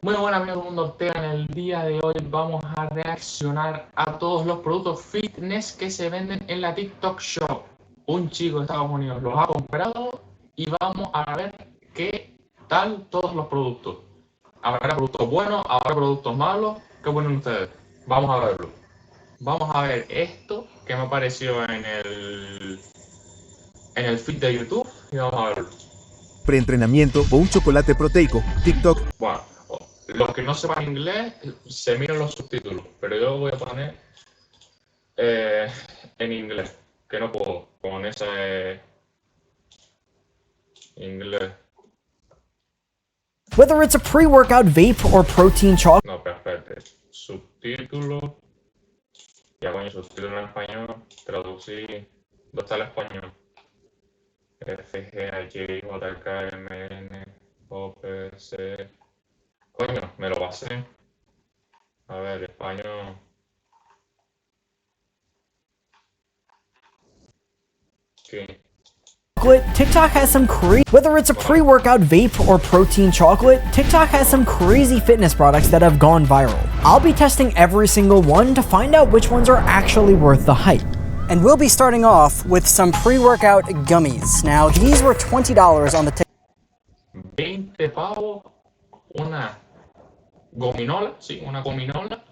Muy buenas amigos del Mundo Ortega, en el día de hoy vamos a reaccionar a todos los productos fitness que se venden en la TikTok Shop. Un chico de Estados Unidos los ha comprado y vamos a ver qué tal todos los productos. Habrá productos buenos, habrá productos malos. ¿Qué ponen ustedes? Vamos a verlo. Vamos a ver esto que me apareció en el feed de YouTube y vamos a verlo. Preentrenamiento o un chocolate proteico, TikTok. Bueno, los que no sepan inglés se miran los subtítulos, pero yo voy a poner en inglés, que no puedo con ese inglés. Whether it's a pre-workout vape or protein chocolate. No, espérate. Subtítulos. Ya coño, subtítulos en español. Traducir. ¿Dónde está el español? FGAY, JKMN, OPC. Coño, me lo pasé. A ver, español. ¿Qué? TikTok has some whether it's a pre-workout vape or protein chocolate, TikTok has some crazy fitness products that have gone viral. I'll be testing every single one to find out which ones are actually worth the hype. And we'll be starting off with some pre-workout gummies. Now, these were $20 on the TikTok. 20 pavos, una gominola, sí, una gominola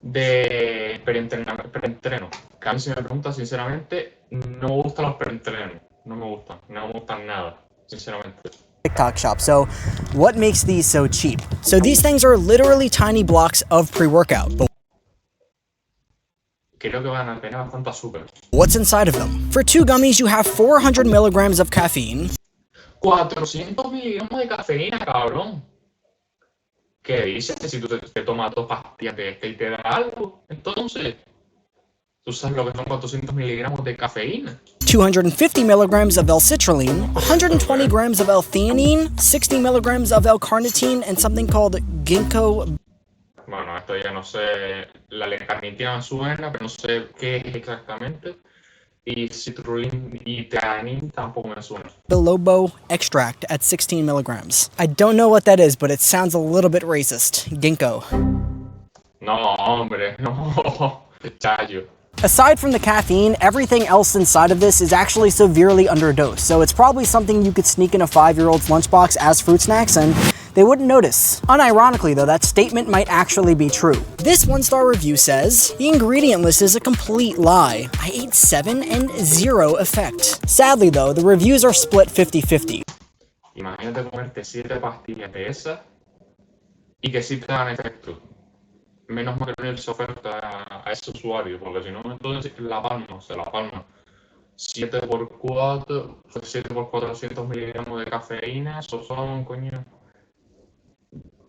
de preentreno. Que a mí, si me preguntan sinceramente, no me gustan los preentrenos. No me gustan nada, sinceramente. TikTok shop. So, what makes these so cheap? So these things are literally tiny blocks of pre-workout. But creo que van a tener bastante azúcar. What's inside of them? For 2 gummies, you have 400 milligrams of caffeine. 400 miligramos de cafeína, cabrón. ¿Qué dices? Si tú te tomas 2 pastillas de este y te da algo, entonces, tú sabes lo que son 400 miligramos de cafeína. 250 milligrams of L-citrulline, 120 grams of L-theanine, 60 milligrams of L-carnitine, and something called ginkgo. Bueno, esto ya no sé, la L-carnitina me suena, pero no sé qué es exactamente. Y citrulline y theanine tampoco me suena. Biloba extract at 16 milligrams. I don't know what that is, but it sounds a little bit racist. Ginkgo. No, hombre, no. Chayo. Aside from the caffeine, everything else inside of this is actually severely underdosed, so it's probably something you could sneak in a 5-year-old's lunchbox as fruit snacks and they wouldn't notice. Unironically though, that statement might actually be true. This 1-star review says, the ingredient list is a complete lie. I ate 7 and 0 effect. Sadly though, the reviews are split 50-50. Imagínate comerte 7 pastillas de esas y que sí te dan efecto. Menos mal que no se oferta a ese usuario, porque si no, entonces se la palma. 7 por 4, 7 por 400 miligramos de cafeína, eso son, coño,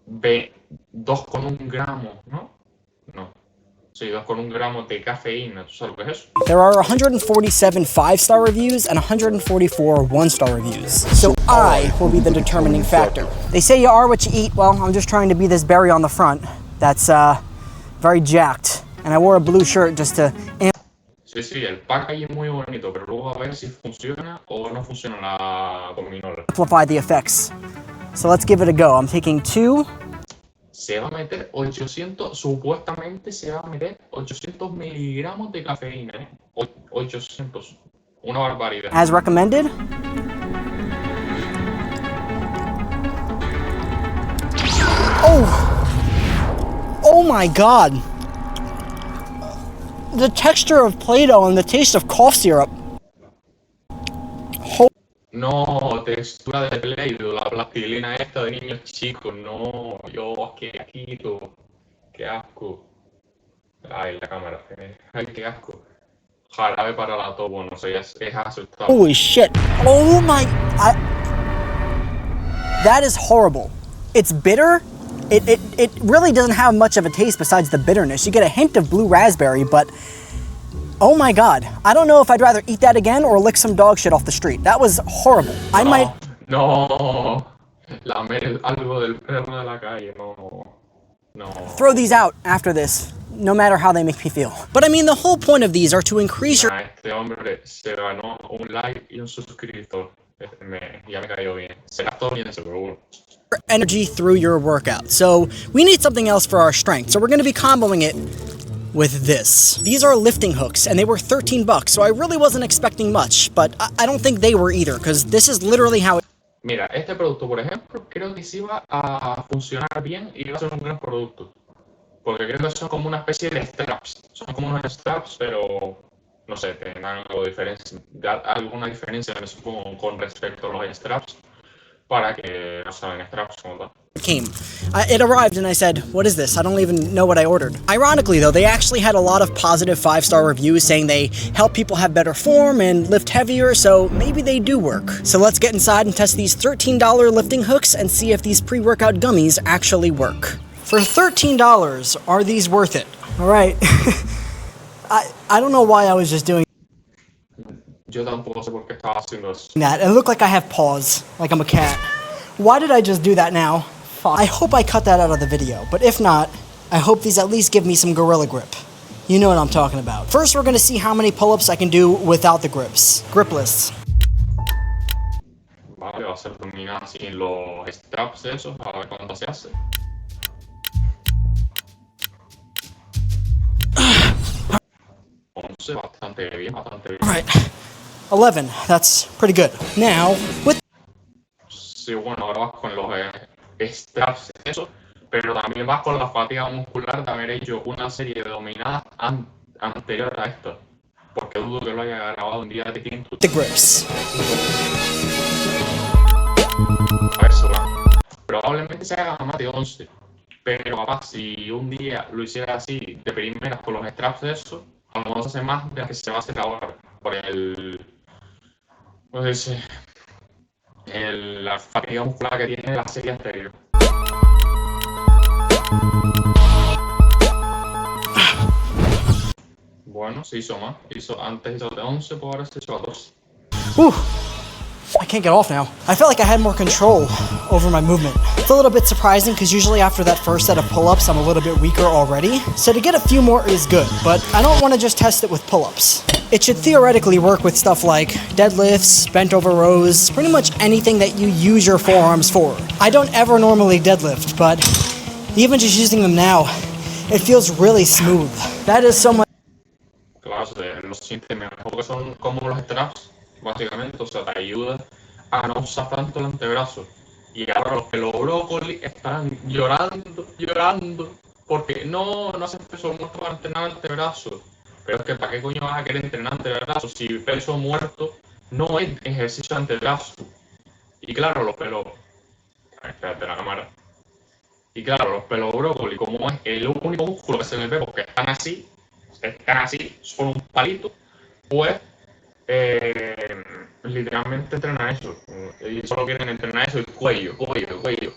2,1 gramos, ¿no? No. Sí, 2,1 gramos de cafeína, ¿tú sabes lo que es eso? There are 147 5-star reviews and 144 1-star reviews. So I will be the determining factor. They say you are what you eat. Well, I'm just trying to be this berry on the front. That's, very jacked, and I wore a blue shirt just to Sí, el packaging es muy bonito, pero luego a ver si funciona o no funciona la gominola. amplify the effects. So let's give it a go. I'm taking 2. Se va a meter 800, supuestamente se va a meter 800 miligramos de cafeína, ¿eh? 800, una barbaridad. As recommended. Oh my god! The texture of Play-Doh and the taste of cough syrup. No, textura de Play-Doh, la plastilina esta de niños chicos, no, qué asquito, qué asco. Ay, la cámara, ay, qué asco. Jarabe para la tobo, no sé, es aceptable. Holy shit! Oh my... That is horrible. It's bitter. It really doesn't have much of a taste besides the bitterness. You get a hint of blue raspberry, but oh my god. I don't know if I'd rather eat that again or lick some dog shit off the street. That was horrible. I might... No, lamer algo del perro de la calle, no. Throw these out after this, no matter how they make me feel. But I mean, the whole point of these are to increase your... Este hombre se ganó un like y un suscriptor. Ya me cayó bien. Se gastó bien eso, pero bueno. energy through your workout. So we need something else for our strength. So we're going to be comboing it with this. These are lifting hooks and they were 13 bucks. So I really wasn't expecting much, but I don't think they were either because this is literally how it... Mira, este producto, por ejemplo, creo que sí va a funcionar bien y va a ser un gran producto. Porque creo que son como una especie de straps. Son como unos straps, pero no sé, tengan alguna diferencia, me supongo, con respecto a los straps. Para que no saben straps como tal. It arrived and I said, what is this? I don't even know what I ordered. Ironically though, they actually had a lot of positive 5-star reviews saying they help people have better form and lift heavier, so maybe they do work. So let's get inside and test these $13 lifting hooks and see if these pre-workout gummies actually work. For $13, are these worth it? Alright. I don't know why I was just doing Yo tampoco sé por qué estaba haciendo eso. that. It looked like I have paws, like I'm a cat. Why did I just do that now? I hope I cut that out of the video, but if not, I hope these at least give me some gorilla grip. You know what I'm talking about. First, we're gonna see how many pull-ups I can do without the grips. Gripless. Vale, va a ser dominar sin los straps esos, a ver cuánto se hace. Bastante bien, bastante bien. Alright, 11, that's pretty good. Now, with... Sí, bueno, ahora vas con los straps eso, pero también vas con la fatiga muscular de haber hecho una serie de dominadas anterior a esta. Porque dudo que lo haya grabado un día distinto. the grips. A ver, probablemente se haga más de 11. Pero papá, si un día lo hiciera así, de primeras con los straps de eso, a lo mejor se hace más de lo que se va a hacer ahora. Por la fatiga muscular que tiene la serie anterior. Bueno, se hizo más. Antes hizo de 11, por ahora se hizo a 12. I can't get off now. I felt like I had more control over my movement. It's a little bit surprising because usually after that first set of pull-ups, I'm a little bit weaker already. So to get a few more is good, but I don't want to just test it with pull-ups. It should theoretically work with stuff like deadlifts, bent over rows, pretty much anything that you use your forearms for. I don't ever normally deadlift, but even just using them now, it feels really smooth. That is so much. Claro, lo sientes mejor que son como los straps, básicamente, o sea, te ayuda a no usar tanto el antebrazo. Y ahora los pelos brócoli están llorando, porque no hacen peso muerto para entrenar el antebrazo. Pero es que ¿para qué coño vas a querer entrenar antebrazo si peso muerto no es ejercicio de antebrazo? Y claro, los pelos... Espérate la cámara. Y claro, los pelos brócoli, como es el único músculo que se les ve porque están así, son un palito, pues literalmente entrenan eso. Y solo quieren entrenar eso, el cuello.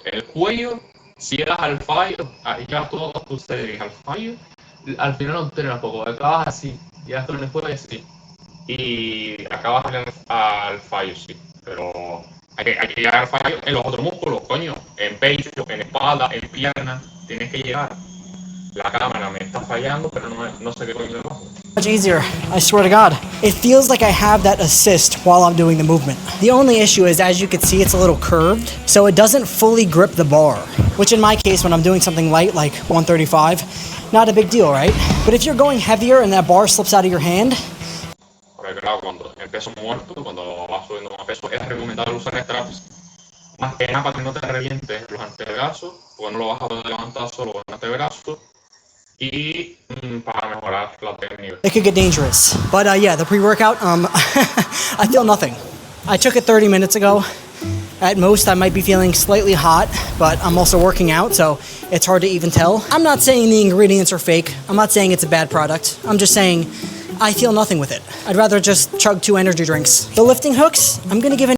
El cuello, si llegas al fallo, ahí llegas todas tus series al fallo, al final no entrenas poco, acabas así, llegas con el cuello y así. Y acabas al fallo, sí, pero hay que llegar al fallo en los otros músculos, coño, en pecho, en espalda, en pierna, tienes que llegar. La cámara me está fallando, pero no sé qué coño le pasa. Much easier, I swear to God. It feels like I have that assist while I'm doing the movement. The only issue is, as you can see, it's a little curved, so it doesn't fully grip the bar. Which in my case, when I'm doing something light, like 135, not a big deal, right? But if you're going heavier and that bar slips out of your hand... Porque claro, cuando el peso muerto, cuando vas subiendo más peso, es recomendable usar straps. Más que nada para que no te revientes los antebrazos, porque no lo vas a poder levantar solo con el antebrazo. Y para mejorar la técnica. It could get dangerous. But yeah, the pre-workout, I feel nothing. I took it 30 minutes ago. At most, I might be feeling slightly hot, but I'm also working out, so it's hard to even tell. I'm not saying the ingredients are fake. I'm not saying it's a bad product. I'm just saying I feel nothing with it. I'd rather just chug 2 energy drinks. The lifting hooks, I'm gonna give an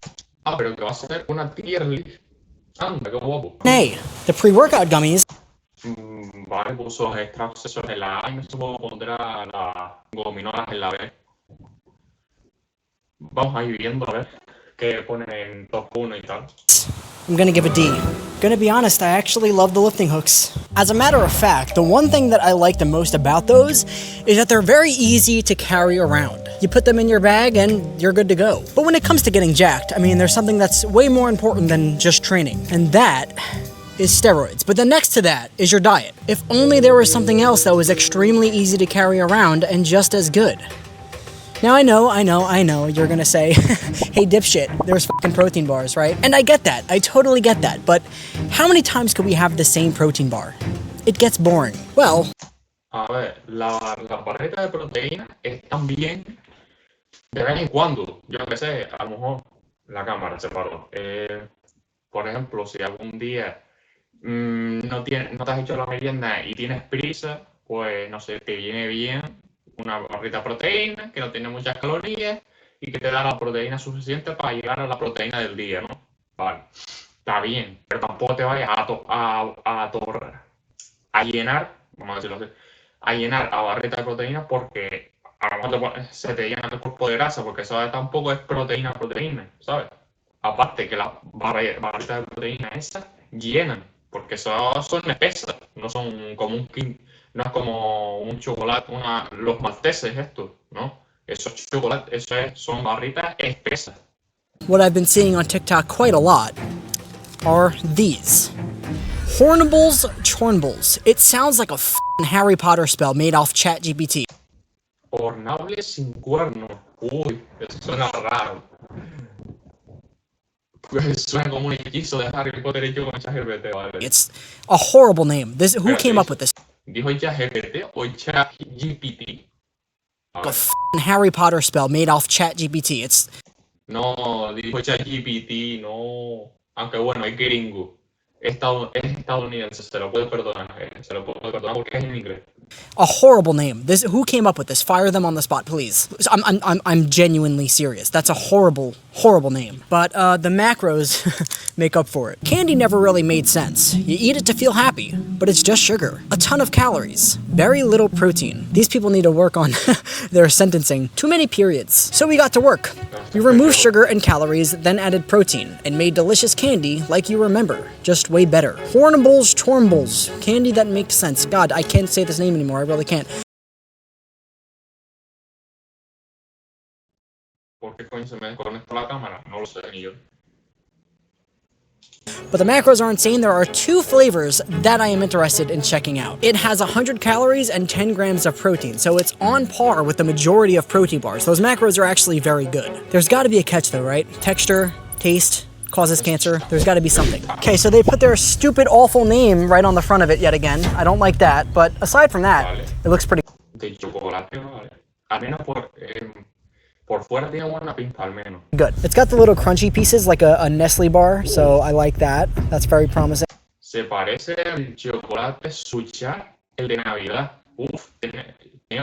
pero que vas a hacer una tier list. Anda, qué guapo. A. The pre-workout gummies. Vale, puso los straps esos en la A y me supongo que pondrá las gominolas en la B. Vamos a ir viendo a ver qué ponen en top 1 y tal. I'm gonna give a D. Gonna be honest, I actually love the lifting hooks. As a matter of fact, the one thing that I like the most about those is that they're very easy to carry around. You put them in your bag and you're good to go. But when it comes to getting jacked, I mean, there's something that's way more important than just training, and that is steroids. But then next to that is your diet. If only there was something else that was extremely easy to carry around and just as good. Now I know, you're gonna say, hey dipshit, there's fucking protein bars, right? And I get that, I totally get that, but how many times could we have the same protein bar? It gets boring. Well... A ver, las barritas de proteína están bien de vez en cuando. Yo qué sé, a lo mejor la cámara se paró. Por ejemplo, si algún día no te has hecho la merienda y tienes prisa, pues no sé, te viene bien una barrita de proteína que no tiene muchas calorías y que te da la proteína suficiente para llegar a la proteína del día, ¿no? Vale, está bien, pero tampoco te vayas a llenar, vamos a decirlo así, a llenar a barrita de proteína porque a lo mejor se te llena el cuerpo de grasa, porque eso tampoco es proteína, ¿sabes? Aparte que las barritas de proteína esas llenan, porque son espesas, no son como no es como un chocolate, los malteses estos, ¿no? Esos chocolates, son barritas espesas. What I've been seeing on TikTok quite a lot are these. Hornables Chornables. It sounds like a f***ing Harry Potter spell made off ChatGPT. Hornables sin cuernos. Uy, eso suena raro. Suena como un hechizo de Harry Potter hecho con ChatGPT, ¿vale? It's a horrible name. Who came up with this? ¿Dijo ChatGPT o ChatGPT? A f***ing Harry Potter spell made off ChatGPT. No, dijo ChatGPT, no. Aunque bueno, es gringo. Es estadounidense, se lo puede perdonar porque es en inglés. A horrible name. Who came up with this? Fire them on the spot, please. I'm genuinely serious. That's a horrible name. But the macros make up for it. Candy never really made sense. You eat it to feel happy, but it's just sugar. A ton of calories. Very little protein. These people need to work on their sentencing. Too many periods. So we got to work. We removed sugar and calories, then added protein, and made delicious candy like you remember. Just way better. Hornables Chornables. Candy that makes sense. God, I can't say this name anymore. I really can't. ¿Por qué coño se me desconectó la cámara? No lo sé ni yo. But the macros are insane. There are two flavors that I am interested in checking out. It has 100 calories and 10 grams of protein, so it's on par with the majority of protein bars. Those macros are actually very good. There's got to be a catch though, right? Texture, taste, causes cancer. There's got to be something. Okay, so they put their stupid, awful name right on the front of it yet again. I don't like that, but aside from that, it looks pretty. De chocolate, vale. Al menos por fuera tiene buena pinta, al menos. Good. It's got the little crunchy pieces like a Nestle bar, so I like that. That's very promising. Se parece al chocolate Sucha, el de Navidad. Uf, tiene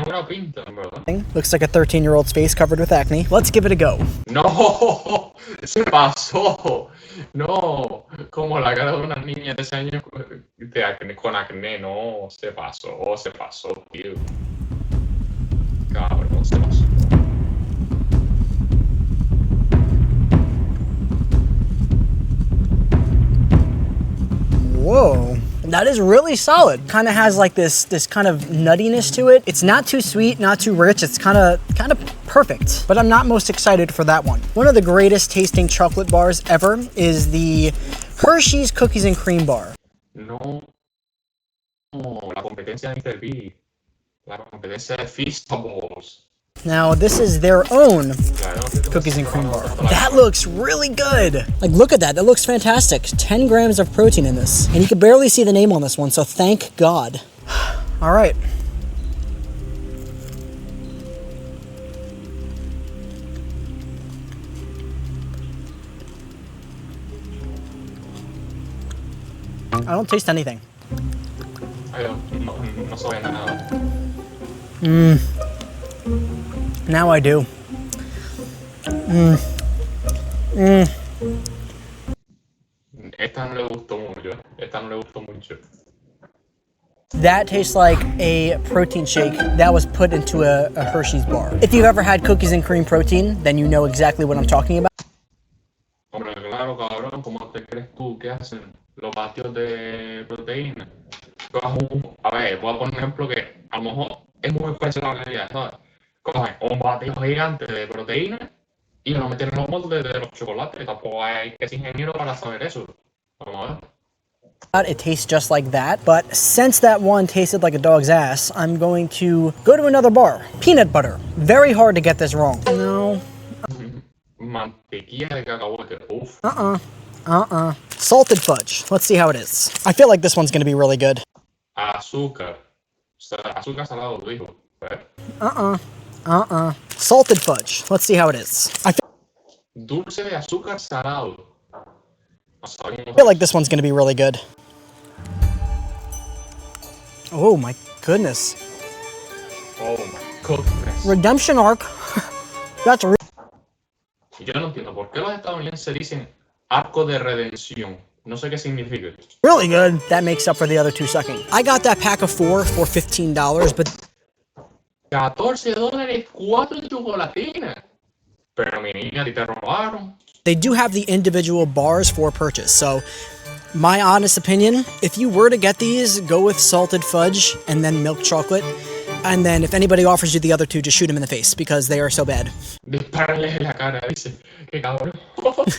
buena pinta, en verdad. Looks like a 13-year-old's face covered with acne. Let's give it a go. No, se pasó. No, como la cara de una niña de ese año de acné, con acné. No, se pasó, tío. Cabrón, se pasó. Whoa, that is really solid. Kind of has like this kind of nuttiness to it. It's not too sweet, not too rich. It's kind of perfect. But I'm not most excited for that one. One of the greatest tasting chocolate bars ever is the Hershey's Cookies and Cream Bar. No, la competencia de Mr. B. La competencia de Feastables. Now, this is their own cookies and cream bar. That looks really good. Like, look at that. That looks fantastic. 10 grams of protein in this. And you can barely see the name on this one, so thank God. All right. I don't taste anything. No sabe nada. Now I do. Esta no le gustó mucho. That tastes like a protein shake that was put into a Hershey's bar. If you've ever had cookies and cream protein, then you know exactly what I'm talking about. Hombre, claro, cabrón, ¿cómo te crees tú que hacen los batidos de proteína? A ver, voy a poner un ejemplo que a lo mejor es muy parecido a la realidad, ¿sabes? Cogen un batido gigante de proteína y lo meten en los moldes de los chocolates. Tampoco hay que ser ingeniero para saber eso. Vamos a ver. It tastes just like that, but since that one tasted like a dog's ass, I'm going to go to another bar. Peanut butter. Very hard to get this wrong. No. Mantequilla de cacahuete. Uf. Salted fudge. Let's see how it is. I feel like this one's gonna be really good. Azúcar. Azúcar salado, dijo. Salted fudge. Let's see how it is. Dulce de azúcar salado. I feel like this one's gonna be really good. Oh my goodness. Oh my goodness. Redemption arc. That's real. Yo no entiendo por qué los estadounidenses dicen arco de redención. No sé qué significa. Really good. That makes up for the other 2 seconds. I got that pack of 4 for $15, but $14, 4 chocolatinas. Pero mi niña, a ti te robaron. they do have the individual bars for purchase. So my honest opinion, if you were to get these, go with salted fudge and then milk chocolate. And then if anybody offers you the other 2, just shoot them in the face because they are so bad. Dispárale en la cara, dice. Qué cabrón.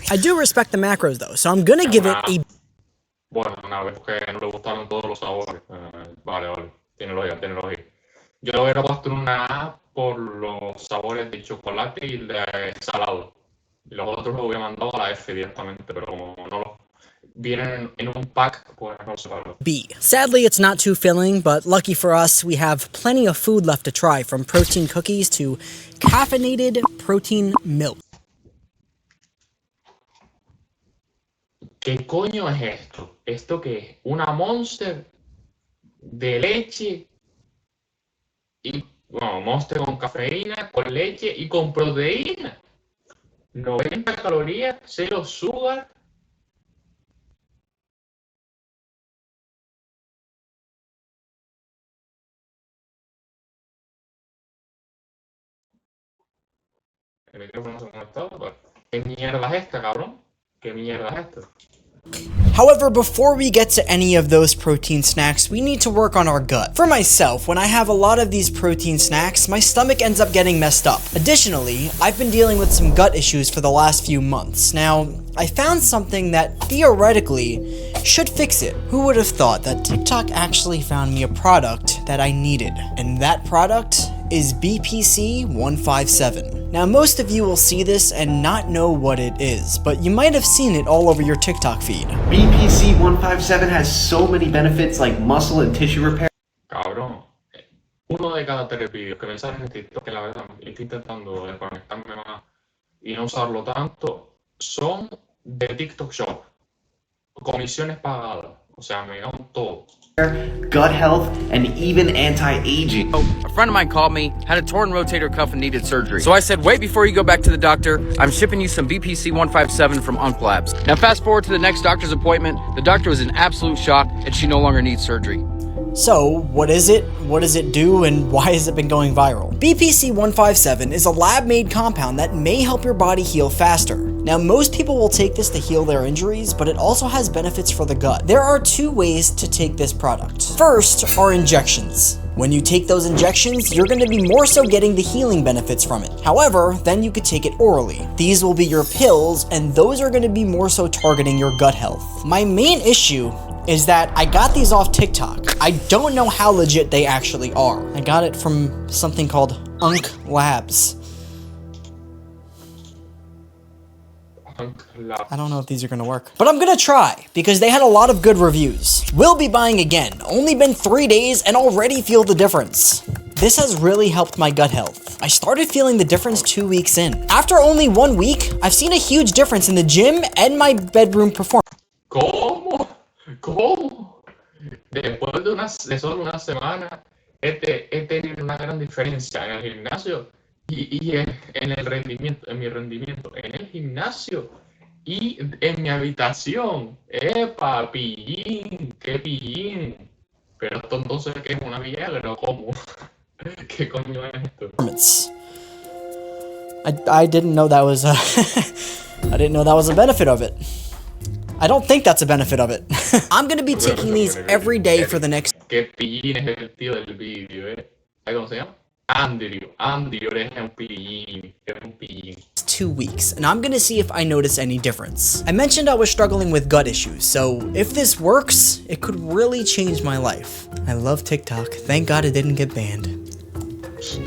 I do respect the macros though, so I'm gonna give it a... Bueno, una vez que no le gustaron todos los sabores. Vale. Tiene lógica. Yo lo hubiera puesto en una A por los sabores de chocolate y de salado. Y los otros los hubiera mandado a la F directamente, pero como no los vienen en un pack, pues no se vale. B. Sadly, it's not too filling, but lucky for us, we have plenty of food left to try, from protein cookies to caffeinated protein milk. ¿Qué coño es esto? ¿Esto qué es? ¿Una Monster de leche? Y, bueno, Monster con cafeína, con leche y con proteína. 90 calorías, 0 azúcar. El micrófono no se ha conectado, pero ¿qué mierda es esta, cabrón? ¿Qué mierda es esto? However, before we get to any of those protein snacks, we need to work on our gut. For myself, when I have a lot of these protein snacks, my stomach ends up getting messed up. Additionally, I've been dealing with some gut issues for the last few months. Now, I found something that theoretically should fix it. Who would have thought that TikTok actually found me a product that I needed? And that product is BPC 157. Now, most of you will see this and not know what it is, but you might have seen it all over your TikTok feed. BPC 157 has so many benefits like muscle and tissue repair. Cabrón, uno de cada 3 vídeos que me salen en TikTok, que la verdad estoy intentando desconectarme más y no usarlo tanto, son de TikTok Shop. Comisiones pagadas. O sea, me dan todo. Gut health, and even anti-aging. A friend of mine called me, had a torn rotator cuff and needed surgery. So I said, wait before you go back to the doctor. I'm shipping you some BPC 157 from Unc Labs. Now fast forward to the next doctor's appointment. The doctor was in absolute shock and she no longer needs surgery. So, what is it? What does it do? And why has it been going viral? BPC 157 is a lab-made compound that may help your body heal faster. Now, most people will take this to heal their injuries, but it also has benefits for the gut. There are 2 ways to take this product. First are injections. When you take those injections, you're going to be more so getting the healing benefits from it. However, then you could take it orally. These will be your pills, and those are going to be more so targeting your gut health. My main issue is that I got these off TikTok. I don't know how legit they actually are. I got it from something called Unc Labs. I don't know if these are gonna work, but I'm gonna try because they had a lot of good reviews. Will be buying again. Only been 3 days and already feel the difference. This has really helped my gut health. I started feeling the difference 2 weeks in. After only 1 week, I've seen a huge difference in the gym and my bedroom performance. ¿Cómo? Después de solo una semana, he tenido una gran diferencia en el gimnasio y en el rendimiento, en mi rendimiento, en el gimnasio y en mi habitación. ¡Epa, pillín! ¡Qué pillín! Pero esto entonces, ¿qué es una Viagra o cómo? ¿Qué coño es esto? I didn't know that was a I didn't know that was a benefit of it. I don't think that's a benefit of it. I'm gonna be taking these every day for the next... qué pillín es el tío del vídeo, ¿Sabes cómo se llama? Andrew, eres un pillín, 2 weeks, and I'm gonna see if I notice any difference. I mentioned I was struggling with gut issues, so if this works, it could really change my life. I love TikTok. Thank God it didn't get banned.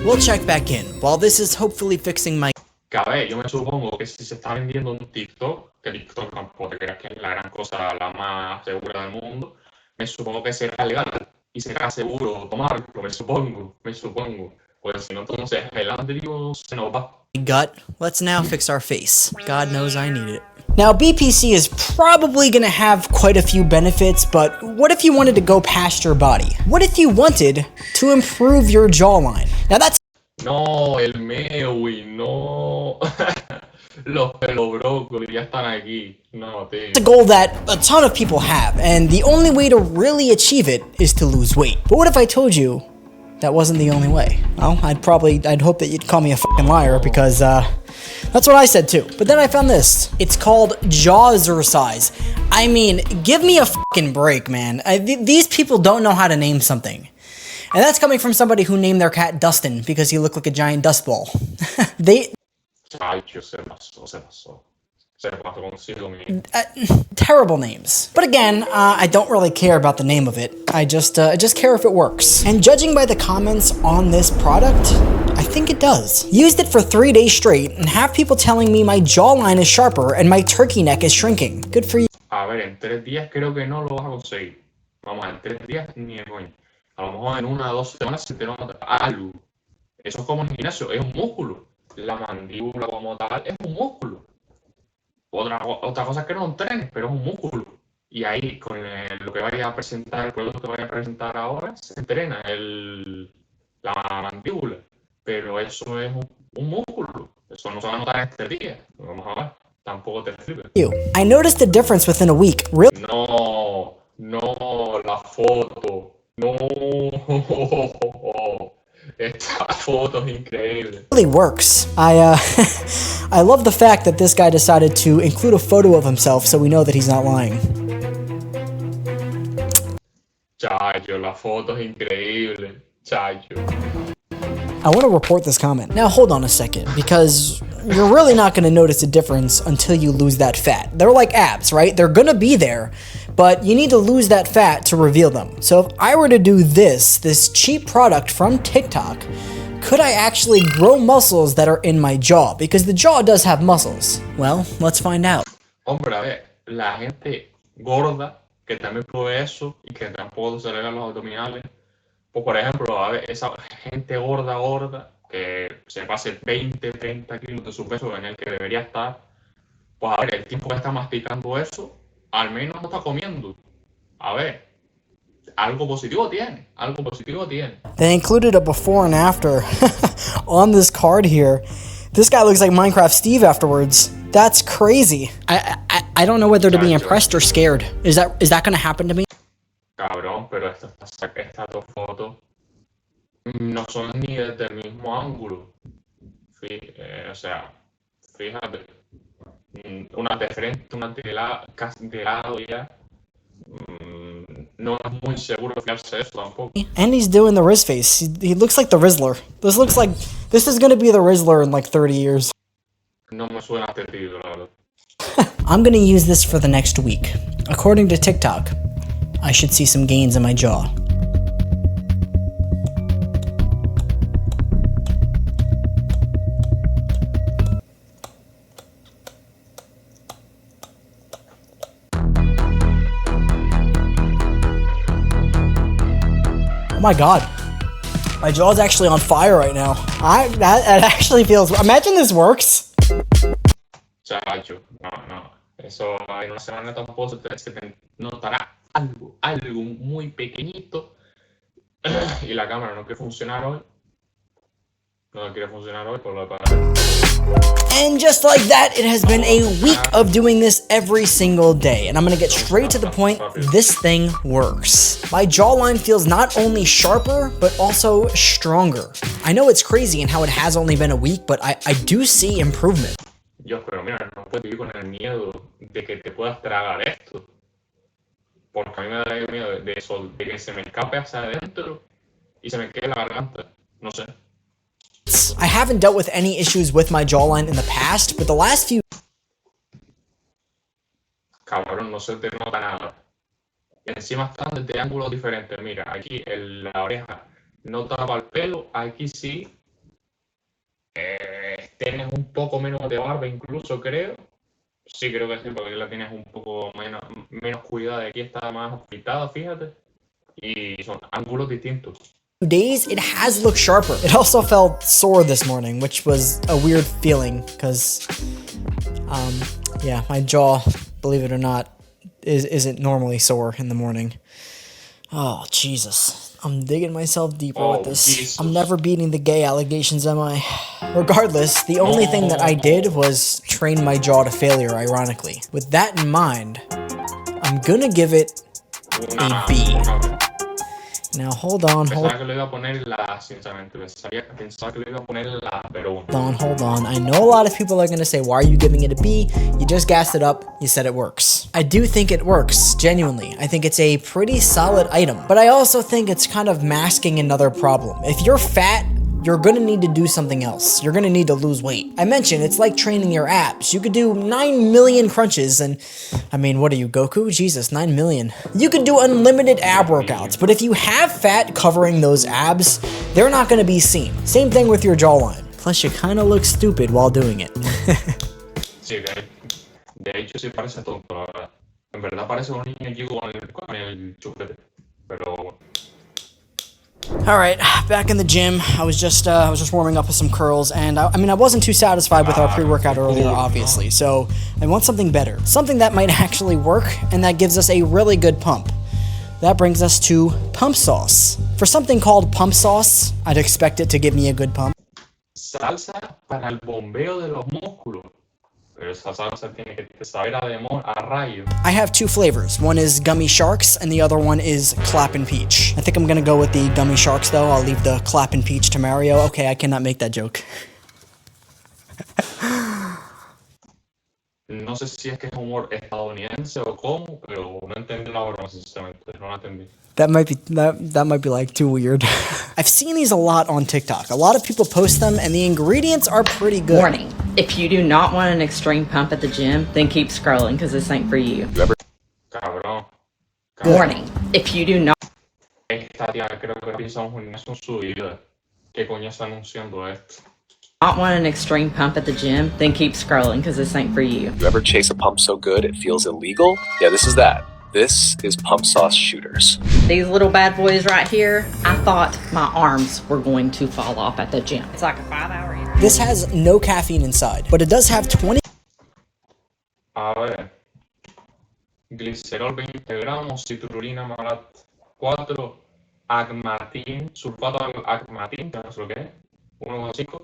We'll check back in while this is hopefully fixing my... Que a ver, yo me supongo que si se está vendiendo un TikTok, que TikTok tampoco te creas que es la gran cosa, la más segura del mundo, me supongo que será legal y será seguro tomarlo, me supongo. Pues si no, entonces el Andrew se nos va. gut. Let's now fix our face. God knows I need it. Now, BPC is probably gonna have quite a few benefits, but what if you wanted to go past your body? What if you wanted to improve your jawline? Now that's No, el Mewi, no. Los pelos brócoli ya están aquí. No, tío. a goal that a ton of people have, and the only way to really achieve it is to lose weight. But what if I told you that wasn't the only way? Well, I'd hope that you'd call me a fucking liar, because that's what I said too. But then I found this. It's called Jawzercise. I mean, give me a fucking break, man. These people don't know how to name something. And that's coming from somebody who named their cat Dustin because he looked like a giant dust ball. Terrible names. But again, I don't really care about the name of it. I just care if it works. And judging by the comments on this product, I think it does. Used it for 3 days straight and have people telling me my jawline is sharper and my turkey neck is shrinking. Good for you. A ver, en 3 días creo que no lo vas a conseguir. Vamos, en 3 días ni de coño. A lo mejor en 1 o 2 semanas se te nota algo. Eso es como en el gimnasio, es un músculo. La mandíbula como tal es un músculo. Otra cosa es que no entrenes, pero es un músculo. Y ahí, con lo que vaya a presentar, el producto que vaya a presentar ahora, se entrena la mandíbula. Pero eso es un músculo. Eso no se va a notar en 3 días. Vamos a ver. Tampoco te sirve. I noticed a difference within a week. Really? No, la foto. No. Esta foto es increíble. Really works. I love the fact that this guy decided to include a photo of himself so we know that he's not lying. Chacho, la foto es increíble. Chacho. I want to report this comment. Now hold on a second, because you're really not going to notice a difference until you lose that fat. They're like abs, right? They're going to be there, but you need to lose that fat to reveal them. So if I were to do this cheap product from TikTok, could I actually grow muscles that are in my jaw? Because the jaw does have muscles. Well, let's find out. Hombre, a ver, la gente gorda que también pruebe eso y que tampoco se le hagan los abdominales. Pues por ejemplo, a ver, esa gente gorda que se pase 20, 30 kilos de su peso en el que debería estar, pues a ver, el tiempo que está masticando eso, al menos no está comiendo. A ver, algo positivo tiene. They included a before and after on this card here. This guy looks like Minecraft Steve afterwards. That's crazy. I don't know whether to be impressed or scared. Is that gonna happen to me? Cabrón, pero estas 2 fotos no son ni desde el mismo ángulo. O sea, fíjate, una de frente, una casi de lado ya. No es muy seguro fiarse de eso tampoco. And he's doing the Riz face. He looks like the Rizzler. This is gonna be the Rizzler in like 30 years. No me suena este título, la verdad. I'm gonna use this for the next week. According to TikTok, I should see some gains in my jaw. Oh my god. My jaw's actually on fire right now. That actually feels... Imagine this works. Chacho, no. Eso en una semana tampoco se te notará algo muy pequeñito. Y la cámara no quiere funcionar hoy. Por lo de And just like that, it has been a week of doing this every single day. And I'm gonna get straight to the point. This thing works. My jawline feels not only sharper, but also stronger. I know it's crazy in how it has only been a week, but I do see improvement. Dios, pero mira, no puedes vivir con el miedo de que te puedas tragar esto. Porque a mí me da miedo de eso, de que se me escape hacia adentro y se me quede la garganta. No sé. I haven't dealt with any issues with my jawline in the past, but the last few Cabrón, no se te nota nada. Y encima están de ángulos diferentes. Mira, aquí en la oreja no tapa el pelo, aquí sí. Tienes un poco menos de barba incluso, creo. Sí, creo que sí, porque aquí la tienes un poco menos cuidada. Aquí está más afeitada, fíjate. Y son ángulos distintos. days, it has looked sharper. It also felt sore this morning, which was a weird feeling because, yeah, my jaw, believe it or not, isn't normally sore in the morning. Oh, Jesus. I'm digging myself deeper with this. Jesus. I'm never beating the gay allegations, am I? Regardless, the only thing that I did was train my jaw to failure, ironically. With that in mind, I'm gonna give it a B. Now, hold on. Hold on. I know a lot of people are going to say, why are you giving it a B? You just gassed it up. You said it works. I do think it works, genuinely. I think it's a pretty solid item. But I also think it's kind of masking another problem. If you're fat, you're gonna need to do something else. You're gonna need to lose weight. I mentioned, it's like training your abs. You could do 9 million crunches and, I mean, what are you, Goku? Jesus, 9 million. You could do unlimited ab workouts, but if you have fat covering those abs, they're not gonna be seen. Same thing with your jawline. Plus, you kinda look stupid while doing it. Sí, de hecho sí parece tonto, la verdad. En verdad parece un niño chico con el chupete, pero... All right, back in the gym. I was just warming up with some curls, and I mean, I wasn't too satisfied with our pre-workout earlier, obviously. So I want something better, something that might actually work, and that gives us a really good pump. That brings us to pump sauce. For something called pump sauce, I'd expect it to give me a good pump. Salsa para el bombeo de los músculos. Pero esa salsa tiene que saber a rayo. I have two flavors. One is gummy sharks, and the other one is clappin' peach. I think I'm gonna go with the gummy sharks, though. I'll leave the clappin' peach to Mario. Okay, I cannot make that joke. No sé si es que es humor estadounidense o cómo, pero no entendí la broma, sinceramente. No la entendí. That might be like too weird. I've seen these a lot on TikTok. A lot of people post them, and the ingredients are pretty good. Warning: if you do not want an extreme pump at the gym, then keep scrolling because this ain't for you. Cabrón. Warning: if you do not. Esta tía creo que piensa un gimnasio en su vida. ¿Qué coño está anunciando esto? Not want an extreme pump at the gym, then keep scrolling because this ain't for you. You ever chase a pump so good it feels illegal? Yeah, this is that. This is pump sauce shooters. These little bad boys right here, I thought my arms were going to fall off at the gym. It's like a 5-hour eater. This has no caffeine inside, but it does have 20. A ver. Glicerol 20 gramos, citrulina malat 4, agmatín, sulfato agmatín, que no sé lo que es, 1,5.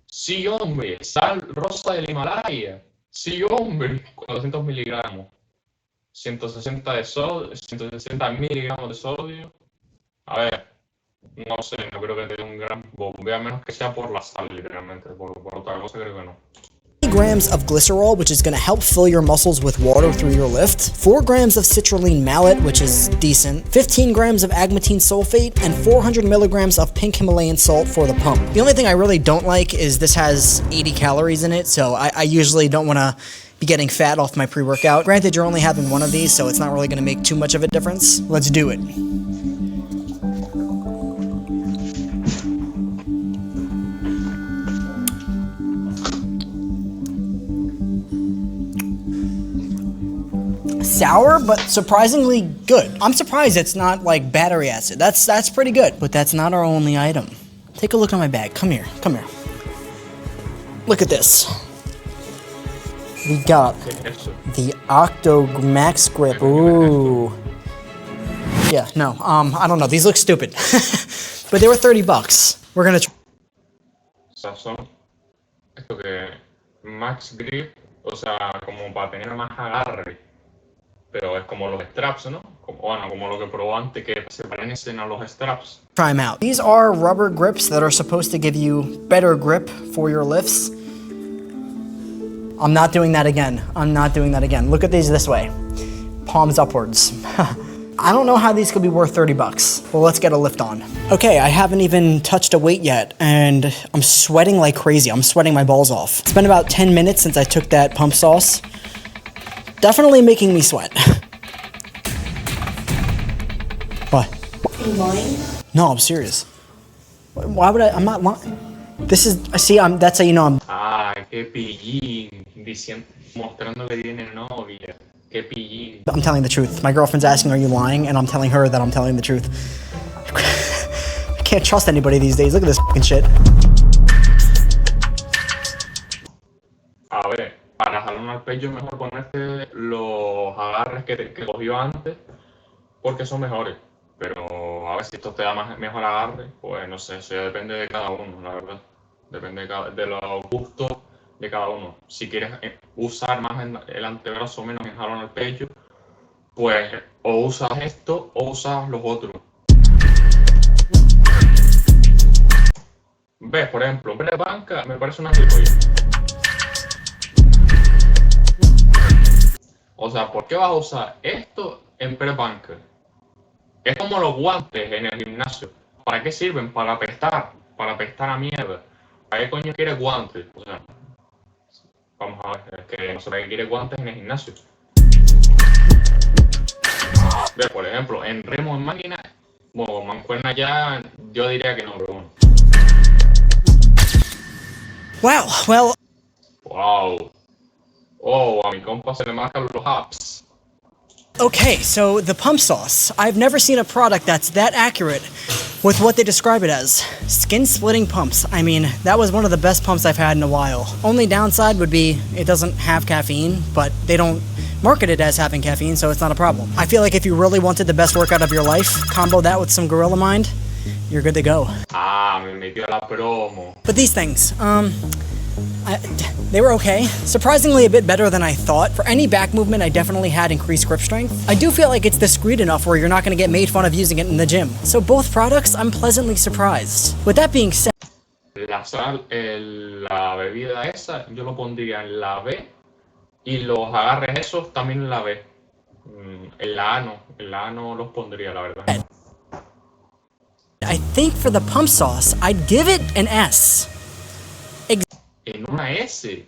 Sí, hombre, sal rosa del Himalaya. Sí, hombre, 400 miligramos. 160 de sodio, 160 miligramos de sodio. A ver, no sé, no creo que tenga un gran bombeo, a menos que sea por la sal, literalmente. Por otra cosa creo que no. Grams of glycerol, which is going to help fill your muscles with water through your lift, 4 grams of citrulline malate, which is decent, 15 grams of agmatine sulfate, and 400 milligrams of pink Himalayan salt for the pump. The only thing I really don't like is this has 80 calories in it, so I usually don't want to be getting fat off my pre-workout. Granted, you're only having one of these, so it's not really going to make too much of a difference. Let's do it. Sour, but surprisingly good. I'm surprised it's not like battery acid. That's pretty good. But that's not our only item. Take a look at my bag. Come here. Come here. Look at this. We got the Octo Max Grip. Ooh. Yeah, no. I don't know. These look stupid. But they were $30. We're gonna try. Son esto que Max Grip, o sea, como para tener más agarre. Pero es como los straps, ¿no? Como lo que probó antes, que se parecen a los straps. Try them out. These are rubber grips that are supposed to give you better grip for your lifts. I'm not doing that again. I'm not doing that again. Look at these this way. Palms upwards. I don't know how these could be worth 30 bucks. Well, let's get a lift on. Okay, I haven't even touched a weight yet, and I'm sweating like crazy. I'm sweating my balls off. It's been about 10 minutes since I took that pump sauce. Definitely making me sweat. What? Are you lying? No, I'm serious. Why would I'm not lying. This is, see, that's how you know I'm. Ah, qué pillín. Mostrando que tiene novia. Qué pillín. I'm telling the truth. My girlfriend's asking, are you lying? And I'm telling her that I'm telling the truth. I can't trust anybody these days. Look at this fucking shit. A ver, para jalar al pecho mejor ponerte los agarres que cogió antes, porque son mejores. Pero a ver si esto te da mejor agarre, pues no sé, eso ya depende de cada uno, la verdad. Depende de los gustos de cada uno. Si quieres usar más el antebrazo o menos en jalón al pecho, pues o usas esto o usas los otros. ¿Ves? Por ejemplo, en press banca me parece una gilipollas. O sea, ¿por qué vas a usar esto en press banca? Es como los guantes en el gimnasio. ¿Para qué sirven? Para apestar a mierda. ¿Para qué coño quieres guantes? O sea, vamos a ver, es que no sé para qué quieres guantes en el gimnasio. Ve, por ejemplo, en remo en máquina, bueno, mancuerna ya, yo diría que no, pero bueno. Wow, well. Wow. Oh, a mi compa se le marcan los apps. Okay, so the pump sauce. I've never seen a product that's that accurate with what they describe it as. Skin-splitting pumps. I mean, that was one of the best pumps I've had in a while. Only downside would be it doesn't have caffeine, but they don't market it as having caffeine, so it's not a problem. I feel like if you really wanted the best workout of your life, combo that with some Gorilla Mind, you're good to go. Ah, me metió la promo. But these things, they were okay. Surprisingly a bit better than I thought. For any back movement, I definitely had increased grip strength. I do feel like it's discreet enough where you're not going to get made fun of using it in the gym. So both products, I'm pleasantly surprised. With that being said... La bebida esa, yo lo pondría en la B, y los agarres esos también en la B. En la A no los pondría, la verdad. I think for the pump sauce, I'd give it an S. En una S.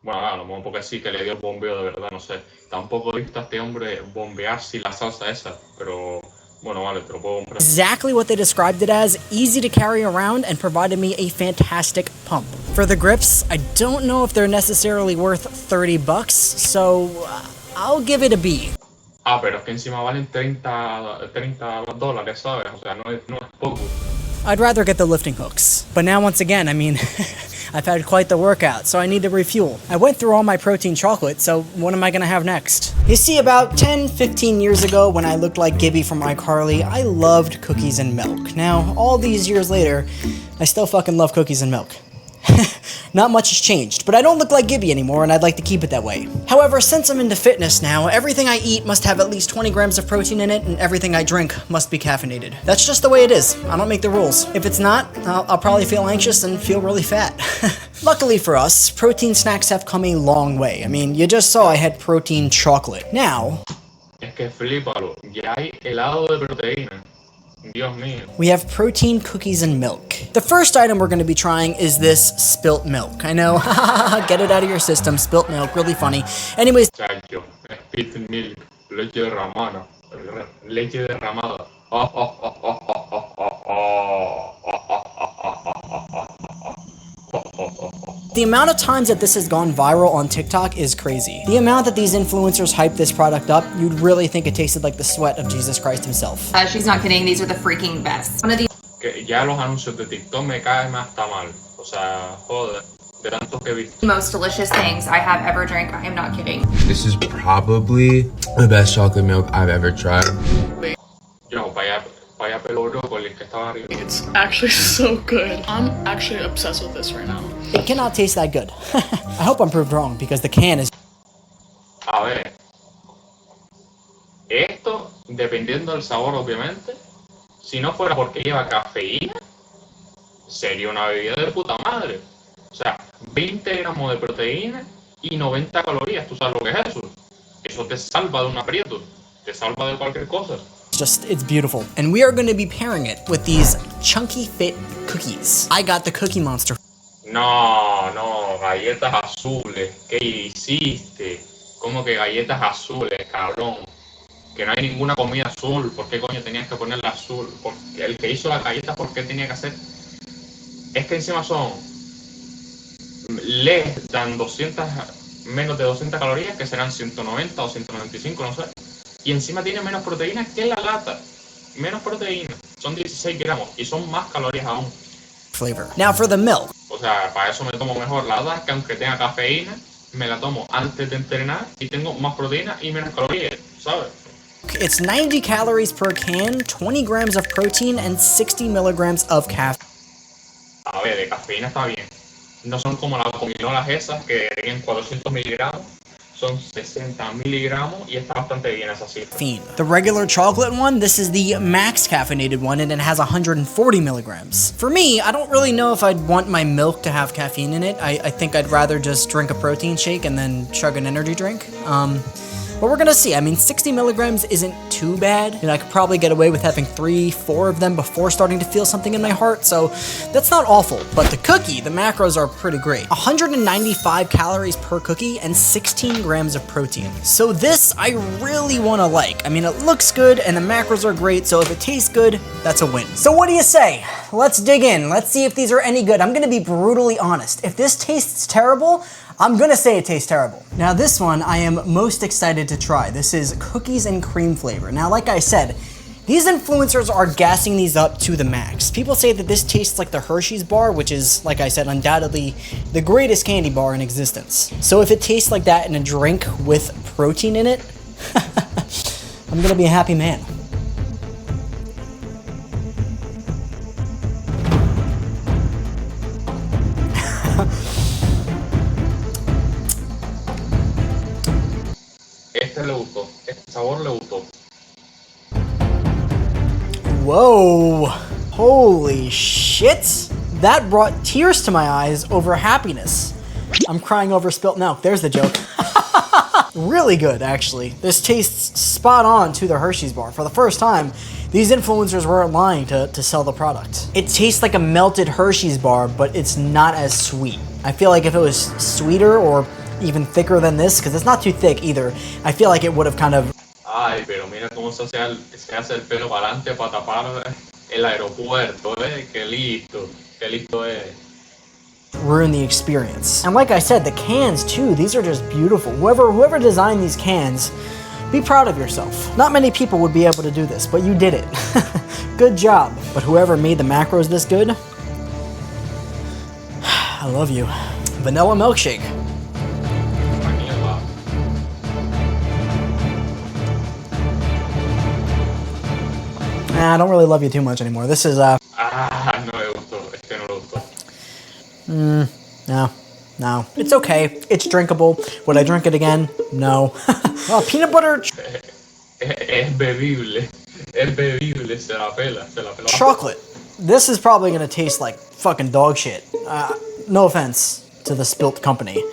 Bueno, a lo mejor porque sí que le dio el bombeo de verdad, no sé. Tampoco he visto a este hombre bombear sin la salsa esa, pero bueno, vale, te lo puedo comprar. Exactly what they described it as, easy to carry around and provided me a fantastic pump. For the grips, I don't know if they're necessarily worth 30 bucks, so I'll give it a B. Ah, pero es que encima valen $30, ¿sabes? O sea, no es poco. I'd rather get the lifting hooks. But now once again, I mean, I've had quite the workout, so I need to refuel. I went through all my protein chocolate, so what am I gonna have next? You see, about 10-15 years ago when I looked like Gibby from iCarly, I loved cookies and milk. Now, all these years later, I still fucking love cookies and milk. Not much has changed, but I don't look like Gibby anymore and I'd like to keep it that way. However, since I'm into fitness now, everything I eat must have at least 20 grams of protein in it and everything I drink must be caffeinated. That's just the way it is. I don't make the rules. If it's not, I'll probably feel anxious and feel really fat. Luckily for us, protein snacks have come a long way. I mean, you just saw I had protein chocolate. Now... Es que flipalo, ya hay helado de proteína. Dios mío. We have protein cookies and milk. The first item we're going to be trying is this spilt milk. I know, get it out of your system, spilt milk, really funny. Anyways. Chacho, spilt milk, leche derramada, leche derramada. The amount of times that this has gone viral on TikTok is crazy. The amount that these influencers hype this product up, you'd really think it tasted like the sweat of Jesus Christ himself. She's not kidding, these are the freaking best. One of these Que ya los anuncios de TikTok me caen hasta mal. O sea, joder, de tantos que he visto. most delicious things I have ever drank. I am not kidding. This is probably the best chocolate milk I've ever tried. Yo, vaya pelo brócoli que estaba arriba. It's actually so good. I'm actually obsessed with this right now. It cannot taste that good. I hope I'm proved wrong because the can is... A ver, esto, dependiendo del sabor obviamente, si no fuera porque lleva cafeína, sería una bebida de puta madre. O sea, 20 gramos de proteína y 90 calorías, ¿tú sabes lo que es eso? Eso te salva de un aprieto. te salva de cualquier cosa. It's beautiful. And we are going to be pairing it with these Chunky Fit cookies. I got the Cookie Monster. No, galletas azules. ¿Qué hiciste? ¿Cómo que galletas azules, cabrón? Que no hay ninguna comida azul. ¿Por qué coño tenías que ponerla azul? Porque el que hizo las galletas, ¿por qué tenía que hacer? Es que encima les dan menos de 200 calorías, que serán 190 o 195, no sé. Y encima tiene menos proteína que la lata. Menos proteína. Son 16 gramos y son más calorías aún. Flavor. Now for the milk. O sea, para eso me tomo mejor la dark, que aunque tenga cafeína, me la tomo antes de entrenar y tengo más proteína y menos calorías, ¿sabes? It's 90 calories per can, 20 grams of protein, and 60 milligrams of caffeine. A ver, de cafeína está bien. No son como las gominolas esas que tienen 400 miligramos. Son 60 miligramos y está bastante bien esa cifra. The regular chocolate one, this is the max caffeinated one, and it has 140 milligrams. For me, I don't really know if I'd want my milk to have caffeine in it. I think I'd rather just drink a protein shake and then chug an energy drink. But we're gonna see. I mean, 60 milligrams isn't too bad. I could probably get away with having 3-4 of them before starting to feel something in my heart, so that's not awful. But the cookie, the macros are pretty great. 195 calories per cookie and 16 grams of protein. So this I really wanna like. I mean, it looks good and the macros are great, so if it tastes good, that's a win. So what do you say? Let's dig in. Let's see if these are any good. I'm gonna be brutally honest. If this tastes terrible, I'm gonna say it tastes terrible. Now this one I am most excited to try. This is cookies and cream flavor. Now like I said, these influencers are gassing these up to the max. People say that this tastes like the Hershey's bar, which is, like I said, undoubtedly the greatest candy bar in existence. So if it tastes like that in a drink with protein in it, I'm gonna be a happy man. Le gustó, este sabor le gustó. Whoa, holy shit. That brought tears to my eyes over happiness. I'm crying over spilt milk, there's the joke. Really good, actually. This tastes spot on to the Hershey's bar. For the first time, these influencers weren't lying to sell the product. It tastes like a melted Hershey's bar, but it's not as sweet. I feel like if it was sweeter or even thicker than this, because it's not too thick either, I feel like it would have kind of... Ay, pero mira cómo se hace el pelo para adelante para tapar el aeropuerto, qué listo es. Ruin the experience. And like I said, the cans too, these are just beautiful. Whoever designed these cans, be proud of yourself. Not many people would be able to do this, but you did it. Good job. But whoever made the macros this good, I love you. Vanilla milkshake. I don't really love you too much anymore. This is, no le gustó. Este no le gustó. No. It's okay. It's drinkable. Would I drink it again? No. Oh, peanut butter... Es bebible. Se la pela. Chocolate. This is probably gonna taste like fucking dog shit. No offense to the Spilt company.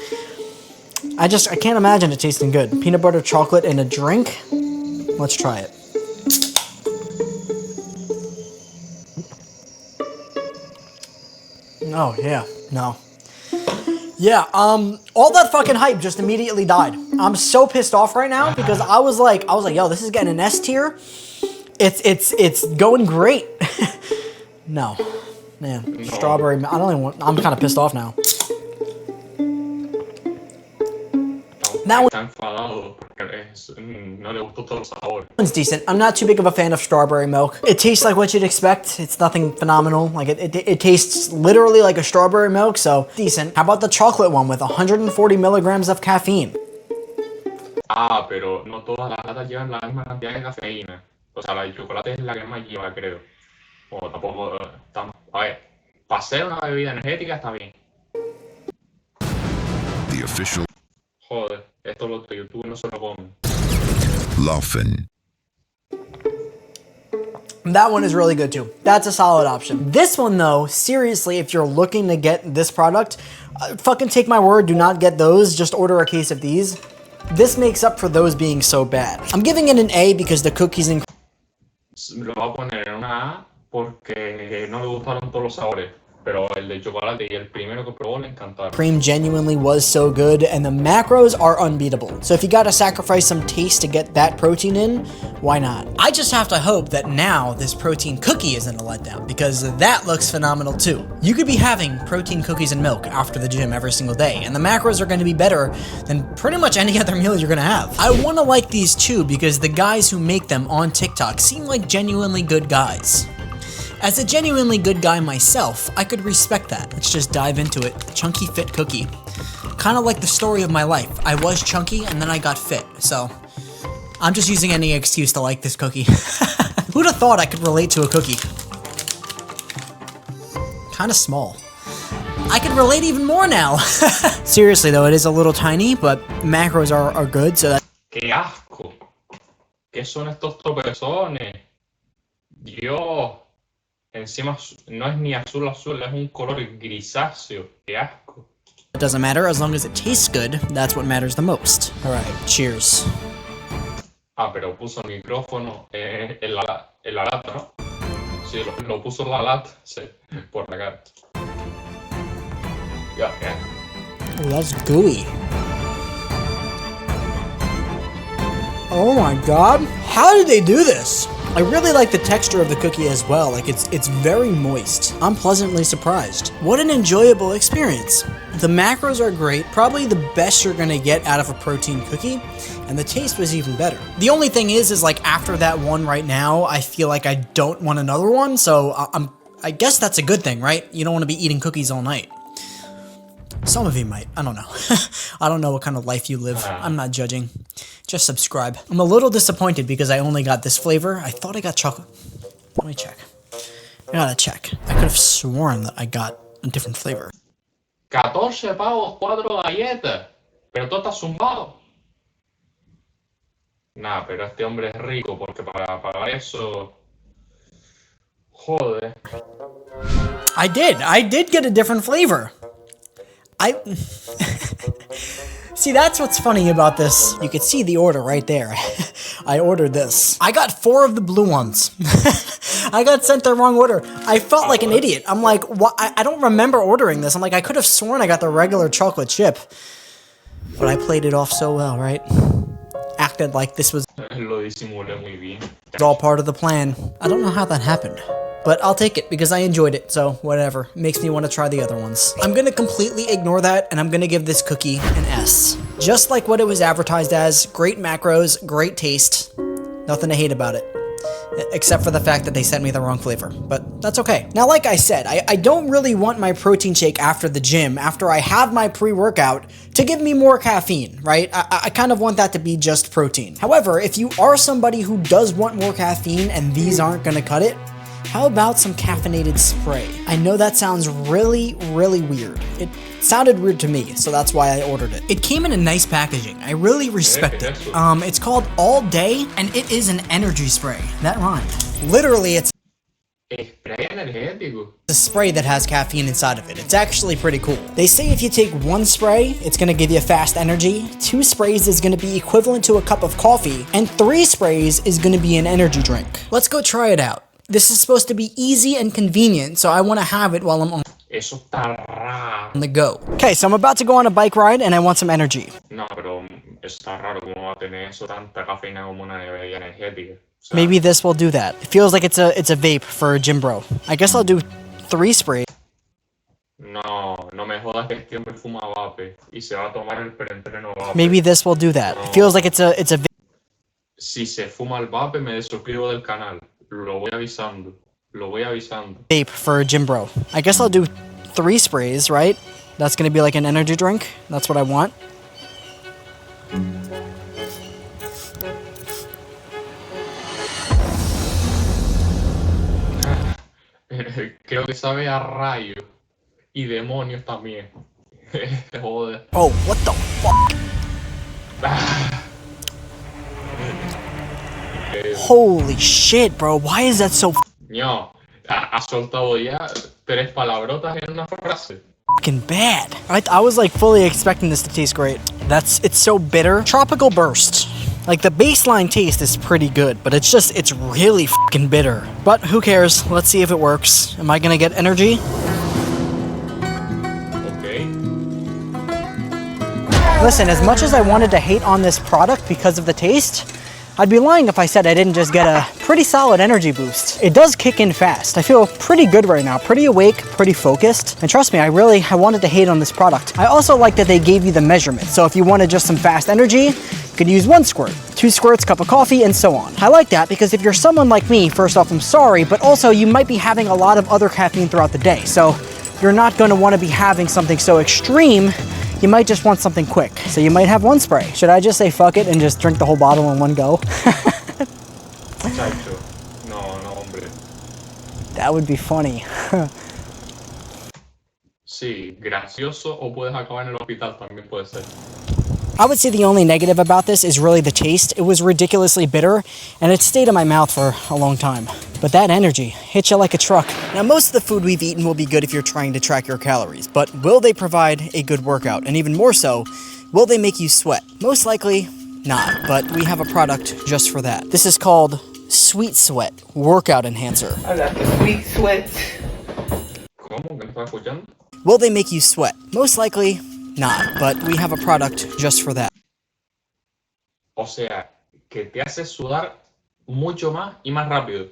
I can't imagine it tasting good. Peanut butter chocolate in a drink? Let's try it. Oh, yeah, no. Yeah, all that fucking hype just immediately died. I'm so pissed off right now because I was like, yo, this is getting an S tier. It's going great. No, man, strawberry, I'm kind of pissed off now. That one's decent. I'm not too big of a fan of strawberry milk. It tastes like what you'd expect. It's nothing phenomenal. Like it tastes literally like a strawberry milk, so decent. How about the chocolate one with 140 milligrams of caffeine? Pero no todas las latas llevan la misma cantidad de cafeína. O sea, la de chocolate es la que más lleva, creo. O tampoco, a ver, para ser una bebida energética está bien. The official. Joder, esto los de YouTube no se lo comen. Laughing. That one is really good too. That's a solid option. This one though, seriously, if you're looking to get this product, fucking take my word, do not get those. Just order a case of these. this makes up for those being so bad. I'm giving it an A because the cookies and Lo voy a poner en una A porque no le gustaron todos los sabores. Pero el de chocolate y el primero que probó le encantaron. cream genuinely was so good, and the macros are unbeatable. So if you gotta sacrifice some taste to get that protein in, why not? I just have to hope that now this protein cookie isn't a letdown, because that looks phenomenal too. You could be having protein cookies and milk after the gym every single day, and the macros are gonna be better than pretty much any other meal you're gonna have. I wanna like these too because the guys who make them on TikTok seem like genuinely good guys. As a genuinely good guy myself, I could respect that. Let's just dive into it. Chunky fit cookie. Kind of like the story of my life. I was chunky and then I got fit, so I'm just using any excuse to like this cookie. Who'd have thought I could relate to a cookie? Kind of small. I could relate even more now. Seriously though, it is a little tiny, but macros are good, so that. ¡Qué asco! ¿Qué son estos tropezones? Dios. Encima no es ni azul, es un color grisáceo. ¡Qué asco! It doesn't matter, as long as it tastes good, that's what matters the most. Alright, cheers. Ah, pero puso el micrófono en la lata, ¿no? Sí, lo puso en la lata, sí, por la cara. Ya, ya. Oh, that's gooey. Oh my god, how did they do this? I really like the texture of the cookie as well, like it's very moist. I'm pleasantly surprised. What an enjoyable experience. The macros are great, probably the best you're gonna get out of a protein cookie, and the taste was even better. The only thing is like after that one right now, I feel like I don't want another one, so I guess that's a good thing, right? You don't want to be eating cookies all night. Some of you might, I don't know. I don't know what kind of life you live. I'm not judging. Just subscribe. I'm a little disappointed because I only got this flavor. I thought I got chocolate. Let me check. I gotta check. I could have sworn that I got a different flavor. 14 pavos, 4 galletas. Pero todo está zumbado. Nah, pero este hombre es rico porque para pagar eso... Joder. I did get a different flavor. See, that's what's funny about this. You could see the order right there. I ordered this. I got 4 of the blue ones. I got sent the wrong order. I felt like an idiot. I'm like, what? I don't remember ordering this. I'm like, I could have sworn I got the regular chocolate chip. But I played it off so well, right? Acted like this was Lo disimulé muy bien. all part of the plan. I don't know how that happened. But I'll take it because I enjoyed it, so whatever. Makes me want to try the other ones. I'm gonna completely ignore that, and I'm gonna give this cookie an S. Just like what it was advertised as, great macros, great taste. Nothing to hate about it. Except for the fact that they sent me the wrong flavor, but that's okay. Now, like I said, I don't really want my protein shake after the gym, after I have my pre-workout, to give me more caffeine, right? I kind of want that to be just protein. However, if you are somebody who does want more caffeine and these aren't gonna cut it, how about some caffeinated spray? I know that sounds really, really weird. It sounded weird to me, so that's why I ordered it. It came in a nice packaging. I really respect it. It's called All Day, and it is an energy spray. That rhymed. Literally, it's Spray energético. a spray that has caffeine inside of it. It's actually pretty cool. They say if you take 1 spray, it's gonna give you fast energy, 2 sprays is gonna be equivalent to a cup of coffee, and 3 sprays is gonna be an energy drink. Let's go try it out. This is supposed to be easy and convenient, so I want to have it while I'm on Eso está raro. the go. Okay, so I'm about to go on a bike ride and I want some energy. No, pero está raro cómo va a tener eso tanta cafeína como una bebida energética. O sea, Maybe this will do that. It feels like it's a vape for a gym bro. I guess I'll do 3 sprays. no me jodas que este hombre fuma vape y se va a tomar el preentreno vape. Maybe this will do that. It feels like it's a vape. Si se fuma el vape, me desuscribo del canal. Lo voy avisando. Lo voy avisando. Vape for a gym bro. I guess I'll do 3 sprays, right? That's gonna be like an energy drink. That's what I want. Creo que sabe a rayo. Y demonios también. Joder. Oh, what the fuck? Holy shit, bro. Why is that so No, ha soltado ya 3 palabrotas en una frase. fucking bad? I was like fully expecting this to taste great. It's so bitter. Tropical Burst. Like, the baseline taste is pretty good, but it's really fucking bitter. But who cares? Let's see if it works. Am I gonna get energy? Okay. Listen, as much as I wanted to hate on this product because of the taste, I'd be lying if I said I didn't just get a pretty solid energy boost. It does kick in fast. I feel pretty good right now, pretty awake, pretty focused. And trust me, I wanted to hate on this product. I also like that they gave you the measurement. So if you wanted just some fast energy, you could use 1 squirt, 2 squirts, cup of coffee, and so on. I like that because if you're someone like me, first off, I'm sorry, but also you might be having a lot of other caffeine throughout the day. So you're not gonna wanna be having something so extreme. You might just want something quick. So you might have 1 spray. Should I just say fuck it and just drink the whole bottle in one go? Chacho. No, hombre. That would be funny. Sí, gracioso o puedes acabar en el hospital también puede ser. I would say the only negative about this is really the taste. It was ridiculously bitter, and it stayed in my mouth for a long time. But that energy hits you like a truck. Now, most of the food we've eaten will be good if you're trying to track your calories, but will they provide a good workout? And even more so, will they make you sweat? Most likely not, but we have a product just for that. This is called Sweet Sweat Workout Enhancer. I got the sweet sweat. ¿Cómo? ¿Que no estás escuchando? Will they make you sweat? Most likely not, but we have a product just for that. O sea, que te hace sudar mucho más y más rápido.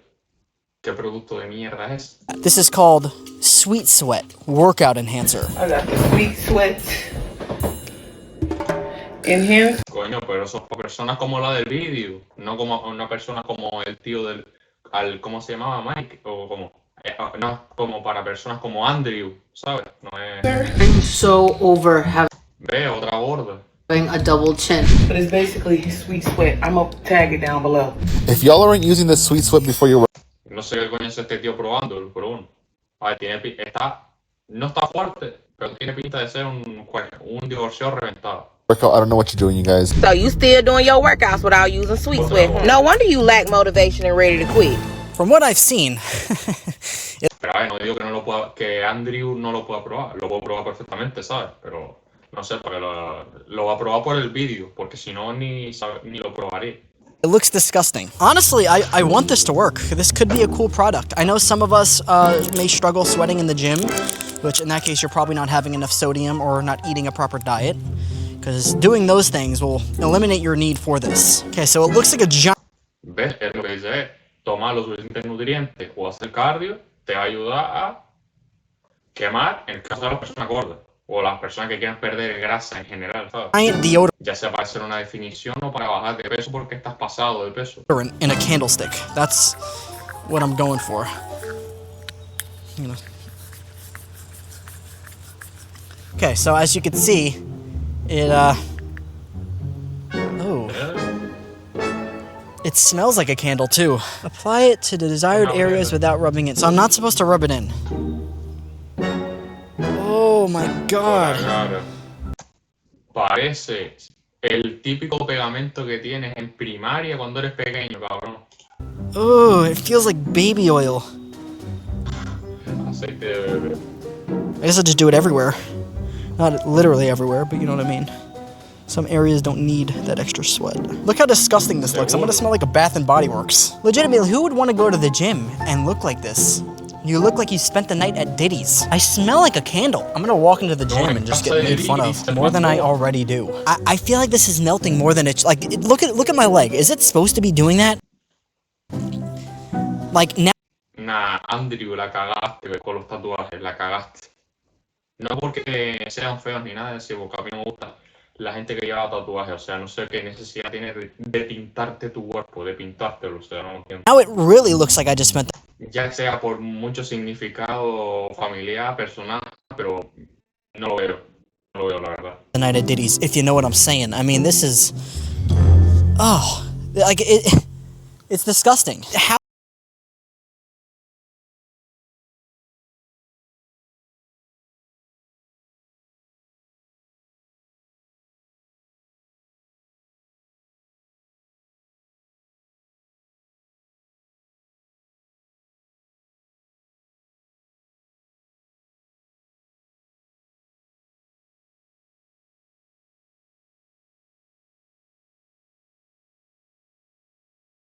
¿Qué producto de mierda es? This is called Sweet Sweat Workout Enhancer. I got the sweet sweat. Enhance. Coño, pero eso es para personas como la del vídeo, no como una persona como el tío ¿cómo se llamaba? Mike, o como, no, como para personas como Andrew, ¿sabes? No es... I'm so over Ve, otra gorda. having a double chin. But it's basically sweet sweat. I'm gonna tag it down below. If y'all aren't using the sweet sweat before your No sé qué coño es este tío probándolo, pero bueno. A ver, no está fuerte, pero tiene pinta de ser un divorcio reventado. workout, I don't know what you're doing, you guys. So you still doing your workouts without using Sweet Sweat. No wonder you lack motivation and ready to quit. From what I've seen. Pero a ver, no digo que Andrew no lo pueda probar. Lo puedo probar perfectamente, ¿sabes? Pero no sé, porque lo va a probar por el vídeo, porque si no ni lo probaré. It looks disgusting. Honestly, I want this to work. This could be a cool product. I know some of us may struggle sweating in the gym, which in that case you're probably not having enough sodium or not eating a proper diet, because doing those things will eliminate your need for this. Okay, so it looks like a giant... ¿Ves? Es lo que dice, toma los suficientes nutrientes o hacer cardio, te va a ayudar a quemar en el caso de las personas gordas o las personas que quieren perder grasa en general, ¿sabes? Ya sea para hacer una definición o para bajar de peso porque estás pasado de peso. In a candlestick. That's what I'm going for. You know. Okay, so as you can see, it it smells like a candle too. Apply it to the desired areas without rubbing it. So I'm not supposed to rub it in. Oh my god. Parece el típico pegamento que tienes en primaria cuando eres pequeño, cabrón. Oh, it feels like baby oil. Aceite de bebé. I guess I'll just do it everywhere. Not literally everywhere, but you know what I mean. Some areas don't need that extra sweat. Look how disgusting this looks. I'm gonna smell like a Bath and Body Works. Legitimately, who would want to go to the gym and look like this? You look like you spent the night at Diddy's. I smell like a candle. I'm gonna walk into the gym and just get made fun of more than I already do. I feel like this is melting more than it's like. Look at my leg. Is it supposed to be doing that? Like now. Nah, Andrew, la cagaste con los tatuajes, la cagaste. No porque sean feos ni nada de eso, porque a mí no me gusta la gente que lleva tatuajes. O sea, no sé qué necesidad tienes de pintarte tu cuerpo, de pintártelo. O sea, no entiendo. Now it really looks like I just spent. Ya sea por mucho significado familiar, personal, pero no lo veo. No lo veo, la verdad. The night at Diddy's, if you know what I'm saying. I mean, this is. Oh, like it's disgusting. How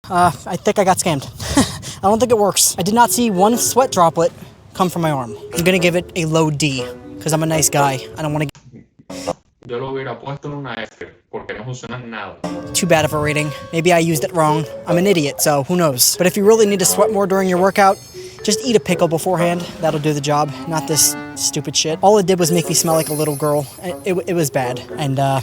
I think I got scammed. I don't think it works. I did not see one sweat droplet come from my arm. I'm gonna give it a low D, because I'm a nice guy. I don't want to. Yo lo hubiera puesto en una F, porque no funciona nada. Too bad of a rating. Maybe I used it wrong. I'm an idiot, so who knows. But if you really need to sweat more during your workout, just eat a pickle beforehand. That'll do the job, not this stupid shit. All it did was make me smell like a little girl. It was bad, and I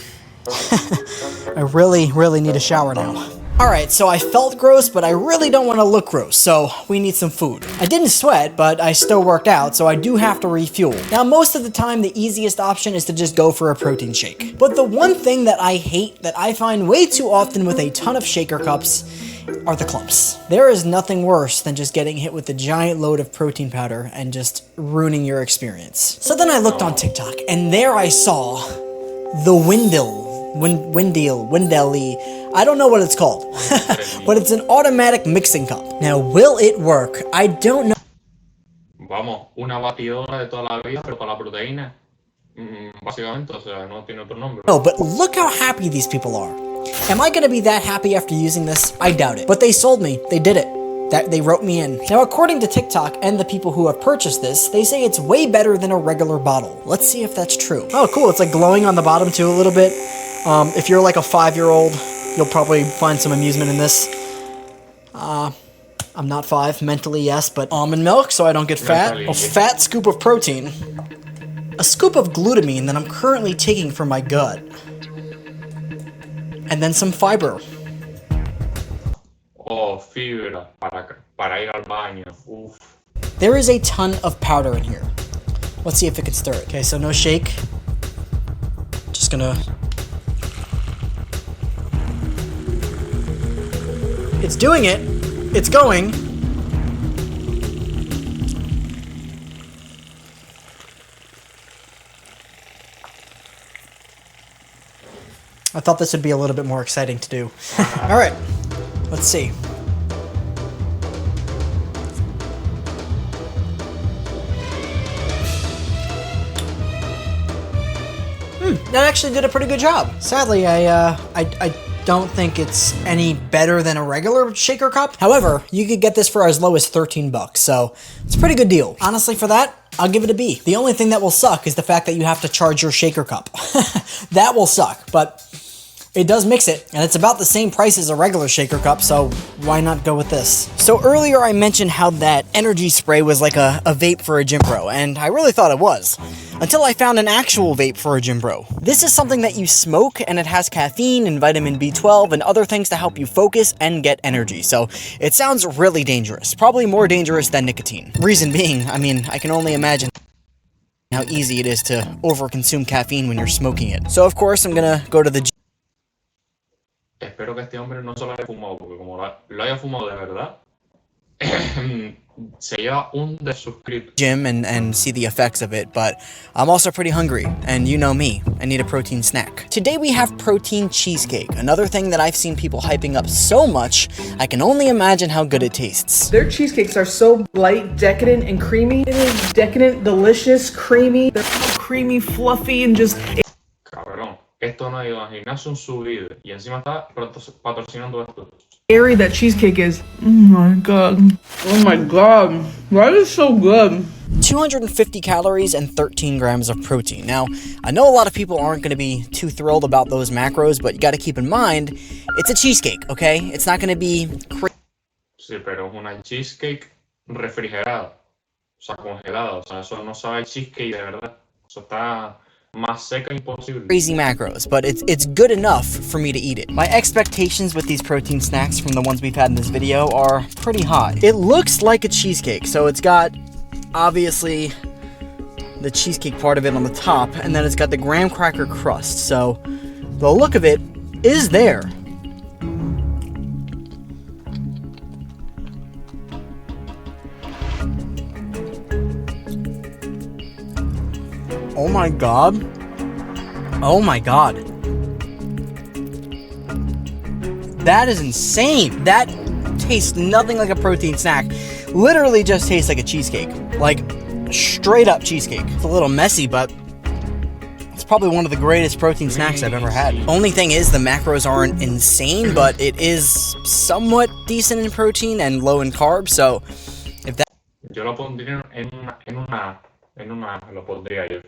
really need a shower now. Alright, so I felt gross, but I really don't want to look gross, so we need some food. I didn't sweat, but I still worked out, so I do have to refuel. Now, most of the time, the easiest option is to just go for a protein shake. But the one thing that I hate, that I find way too often with a ton of shaker cups, are the clumps. There is nothing worse than just getting hit with a giant load of protein powder and just ruining your experience. So then I looked on TikTok, and there I saw the Windelly. I don't know what it's called, but it's an automatic mixing cup. Now, will it work? I don't know. Vamos, una batidora de toda la vida, pero para la proteína, básicamente, o sea, no tiene otro nombre. No, but look how happy these people are. Am I gonna be that happy after using this? I doubt it. But they sold me. They did it. They wrote me in. Now, according to TikTok and the people who have purchased this, they say it's way better than a regular bottle. Let's see if that's true. Oh, cool. It's like glowing on the bottom too a little bit. If you're like a 5-year-old, you'll probably find some amusement in this. I'm not 5, mentally yes, but almond milk so I don't get fat. A fat scoop of protein. A scoop of glutamine that I'm currently taking from my gut. And then some fiber. Oh, fibra para ir al baño. Uf. There is a ton of powder in here. Let's see if it can stir it. Okay, so no shake. Just gonna... It's doing it. It's going. I thought this would be a little bit more exciting to do. All right, let's see. That actually did a pretty good job. Sadly, I don't think it's any better than a regular shaker cup. However, you could get this for as low as 13 bucks, so it's a pretty good deal. Honestly, for that, I'll give it a B. The only thing that will suck is the fact that you have to charge your shaker cup. That will suck, but it does mix it, and it's about the same price as a regular shaker cup, so why not go with this? So earlier I mentioned how that energy spray was like a vape for a gym bro, and I really thought it was, until I found an actual vape for a gym bro. This is something that you smoke, and it has caffeine and vitamin B12 and other things to help you focus and get energy, so it sounds really dangerous, probably more dangerous than nicotine. Reason being, I mean, I can only imagine how easy it is to overconsume caffeine when you're smoking it. So of course I'm gonna go to the gym. Espero que este hombre no se lo haya fumado, porque como lo haya fumado de verdad, se lleva un desuscrito. Gym and see the effects of it, but I'm also pretty hungry, and you know me, I need a protein snack. Today we have protein cheesecake, another thing that I've seen people hyping up so much, I can only imagine how good it tastes. Their cheesecakes are so light, decadent, and creamy. It is decadent, delicious, creamy. They're so creamy, fluffy, and just... Cabrón, esto no ha ido al gimnasio en su vida, y encima está patrocinando esto. Airy that cheesecake is. Oh my god. Oh my god. That is so good. 250 calories and 13 grams of protein. Now, I know a lot of people aren't going to be too thrilled about those macros, but you got to keep in mind, it's a cheesecake, okay? It's not going to be crazy. Sí, pero es una cheesecake refrigerada, o sea, congelada, o sea, eso no sabe cheesecake de verdad. Eso está más seca imposible. Crazy macros, but it's good enough for me to eat it. My expectations with these protein snacks from the ones we've had in this video are pretty high. It looks like a cheesecake, so it's got, obviously, the cheesecake part of it on the top, and then it's got the graham cracker crust, so the look of it is there. Oh my god. Oh my god. That is insane. That tastes nothing like a protein snack. Literally just tastes like a cheesecake. Like, straight up cheesecake. It's a little messy, but It's probably one of the greatest protein snacks I've ever had. Only thing is, the macros aren't insane, but it is somewhat decent in protein and low in carbs, so if that... Yo lo pondría lo pondría yo.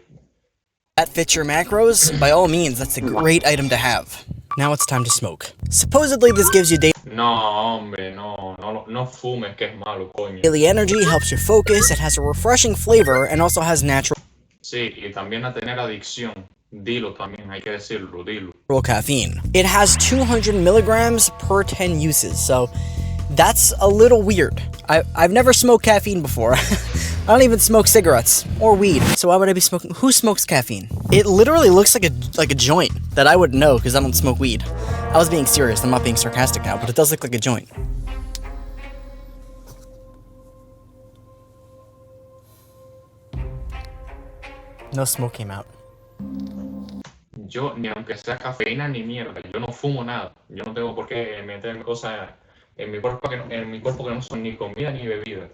That fits your macros, by all means, that's a great item to have. Now it's time to smoke. Supposedly this gives you No, hombre, no fumes, que es malo, coño. daily energy, helps you focus, it has a refreshing flavor, and also has natural Sí, y también a tener adicción. Dilo también, hay que decirlo, dilo. caffeine. It has 200 milligrams per 10 uses, so that's a little weird. I've never smoked caffeine before. I don't even smoke cigarettes or weed, so why would I be smoking? Who smokes caffeine? It literally looks like a joint that I wouldn't know because I don't smoke weed. I was being serious, I'm not being sarcastic now, but it does look like a joint. No smoke came out. Yo, ni aunque sea cafeína ni mierda, yo no fumo nada. Yo no tengo por qué meter cosas en mi cuerpo que no son ni comida ni bebida.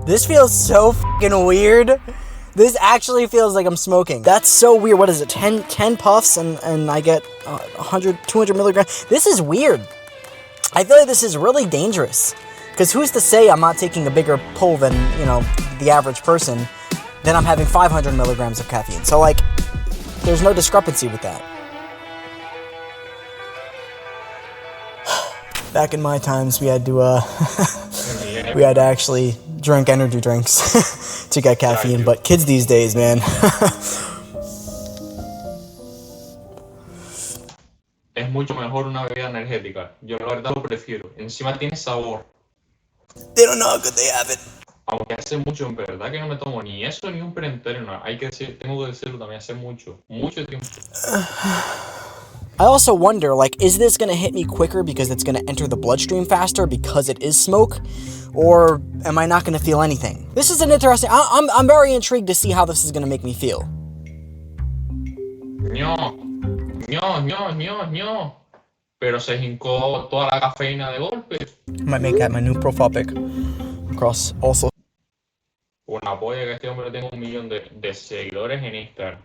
This feels so fucking weird. This actually feels like I'm smoking. That's so weird. What is it? 10 puffs and I get 100, 200 milligrams. This is weird. I feel like this is really dangerous. Because who's to say I'm not taking a bigger pull than, you know, the average person, then I'm having 500 milligrams of caffeine. So, like, there's no discrepancy with that. Back in my times, we had to, we had to actually drink energy drinks to get caffeine, but kids these days, man. Es mucho mejor una bebida energética. Yo la verdad lo prefiero. Encima tiene sabor. They don't know how good they have it. Aunque hace mucho, en verdad que no me tomo ni eso ni un preentreno. Hay que decir, tengo que decirlo también, hace mucho tiempo. I also wonder, like, is this gonna hit me quicker because it's gonna enter the bloodstream faster because it is smoke? Or am I not gonna feel anything? This is an interesting... I'm very intrigued to see how this is gonna make me feel. No. Pero se hincó toda la cafeína de golpe. I might make that my new profile pic. Across also. Una polla que este hombre tenga 1 millón de seguidores en Instagram.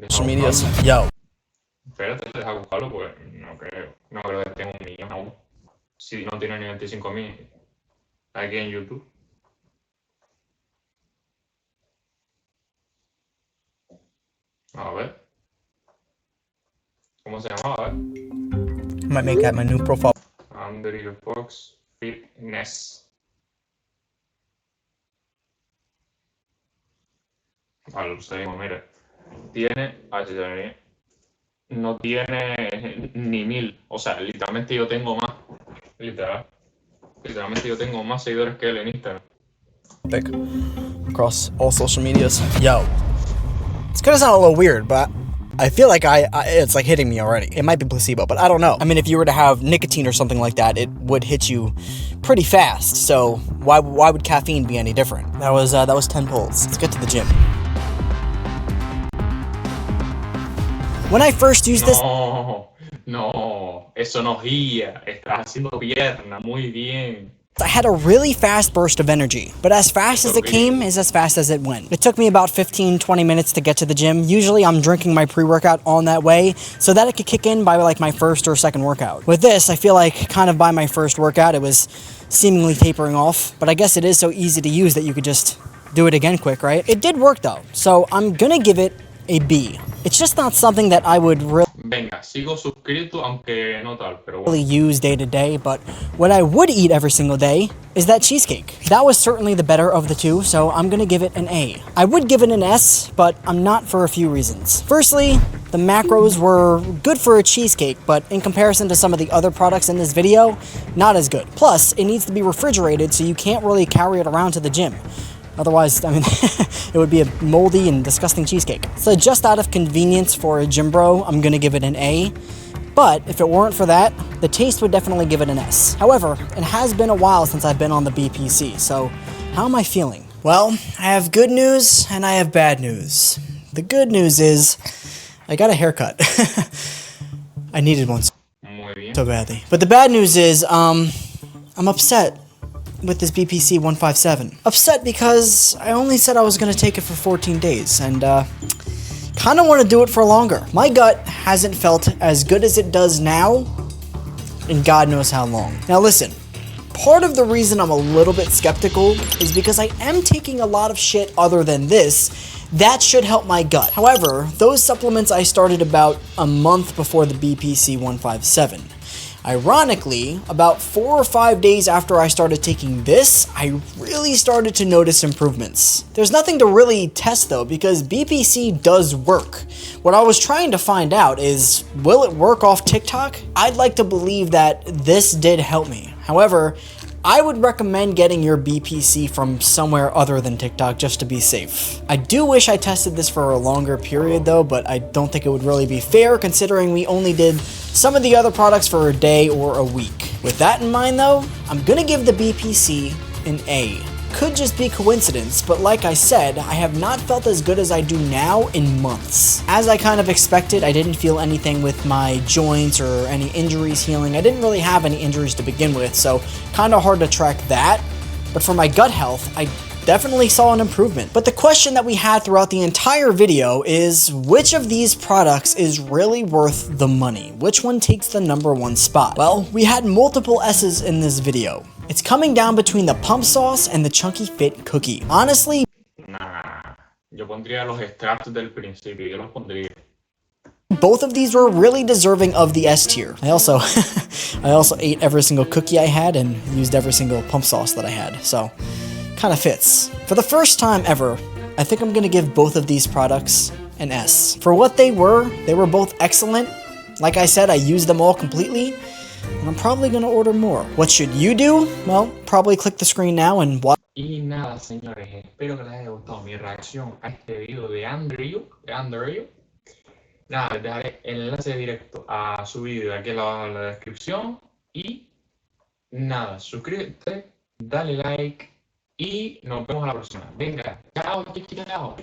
Social medias. Yo. Espérate, deja buscarlo, pues no creo que tenga 1 millón aún. Si no tiene ni 25.000 aquí en YouTube. A ver. ¿Cómo se llamaba? A ver. Might make that my new profile. Andrew Fox Fitness. Vale, lo seguimos, mira. No tiene ni 1000. O sea, literalmente yo tengo más. Literalmente yo tengo más seguidores que él en Instagram. Across all social medias. Yo. It's gonna sound a little weird, but I feel like it's like hitting me already. It might be placebo, but I don't know. I mean, if you were to have nicotine or something like that, it would hit you pretty fast. So why would caffeine be any different? That was 10 pulls. Let's get to the gym. When I first used this... No, eso no guía. Estás haciendo pierna, muy bien. I had a really fast burst of energy, but as fast as it came is as fast as it went. It took me about 15-20 minutes to get to the gym. Usually I'm drinking my pre-workout on that way so that it could kick in by like my first or second workout. With this, I feel like kind of by my first workout it was seemingly tapering off, but I guess it is so easy to use that you could just do it again quick, right? It did work though, so I'm gonna give it a B. It's just not something that I would Venga, sigo suscrito, aunque no tal, pero really use day to day, but what I would eat every single day is that cheesecake. That was certainly the better of the two, so I'm gonna give it an A. I would give it an S, but I'm not for a few reasons. Firstly, the macros were good for a cheesecake, but in comparison to some of the other products in this video, not as good. Plus, it needs to be refrigerated, so you can't really carry it around to the gym. Otherwise, I mean, it would be a moldy and disgusting cheesecake. So just out of convenience for a gym bro, I'm gonna give it an A. But if it weren't for that, the taste would definitely give it an S. However, it has been a while since I've been on the BPC, so how am I feeling? Well, I have good news and I have bad news. The good news is I got a haircut. I needed one so badly. But the bad news is, I'm upset. with this BPC 157. Upset because I only said I was going to take it for 14 days, and kind of want to do it for longer. My gut hasn't felt as good as it does now in God knows how long. Now listen, part of the reason I'm a little bit skeptical is because I am taking a lot of shit other than this that should help my gut. However, those supplements I started about a month before the BPC 157. Ironically, about 4 or 5 days after I started taking this, I really started to notice improvements. There's nothing to really test though, because BPC does work. What I was trying to find out is, will it work off TikTok? I'd like to believe that this did help me. However, I would recommend getting your BPC from somewhere other than TikTok just to be safe. I do wish I tested this for a longer period though, but I don't think it would really be fair considering we only did some of the other products for a day or a week. With that in mind though, I'm gonna give the BPC an A. Could just be coincidence, but like I said, I have not felt as good as I do now in months. As I kind of expected, I didn't feel anything with my joints or any injuries healing. I didn't really have any injuries to begin with, so kind of hard to track that. But for my gut health, I definitely saw an improvement. But the question that we had throughout the entire video is, which of these products is really worth the money? Which one takes the #1 spot? Well, we had multiple S's in this video. It's coming down between the pump sauce and the chunky fit cookie. Honestly, Nah, yo pondría los extractos del principio, yo los pondría. both of these were really deserving of the S tier. I also ate every single cookie I had and used every single pump sauce that I had, so kind of fits. For the first time ever, I think I'm gonna give both of these products an S. For what they were both excellent. Like I said, I used them all completely, and I'm probably gonna order more. What should you do? Well, probably click the screen now and watch. Y nada, señores, espero que les haya gustado mi reacción a este video de Andrew. Nada, les dejaré el enlace directo a su video aquí abajo en la descripción. Y nada, suscríbete, dale like y nos vemos a la próxima. Venga, chao, chao.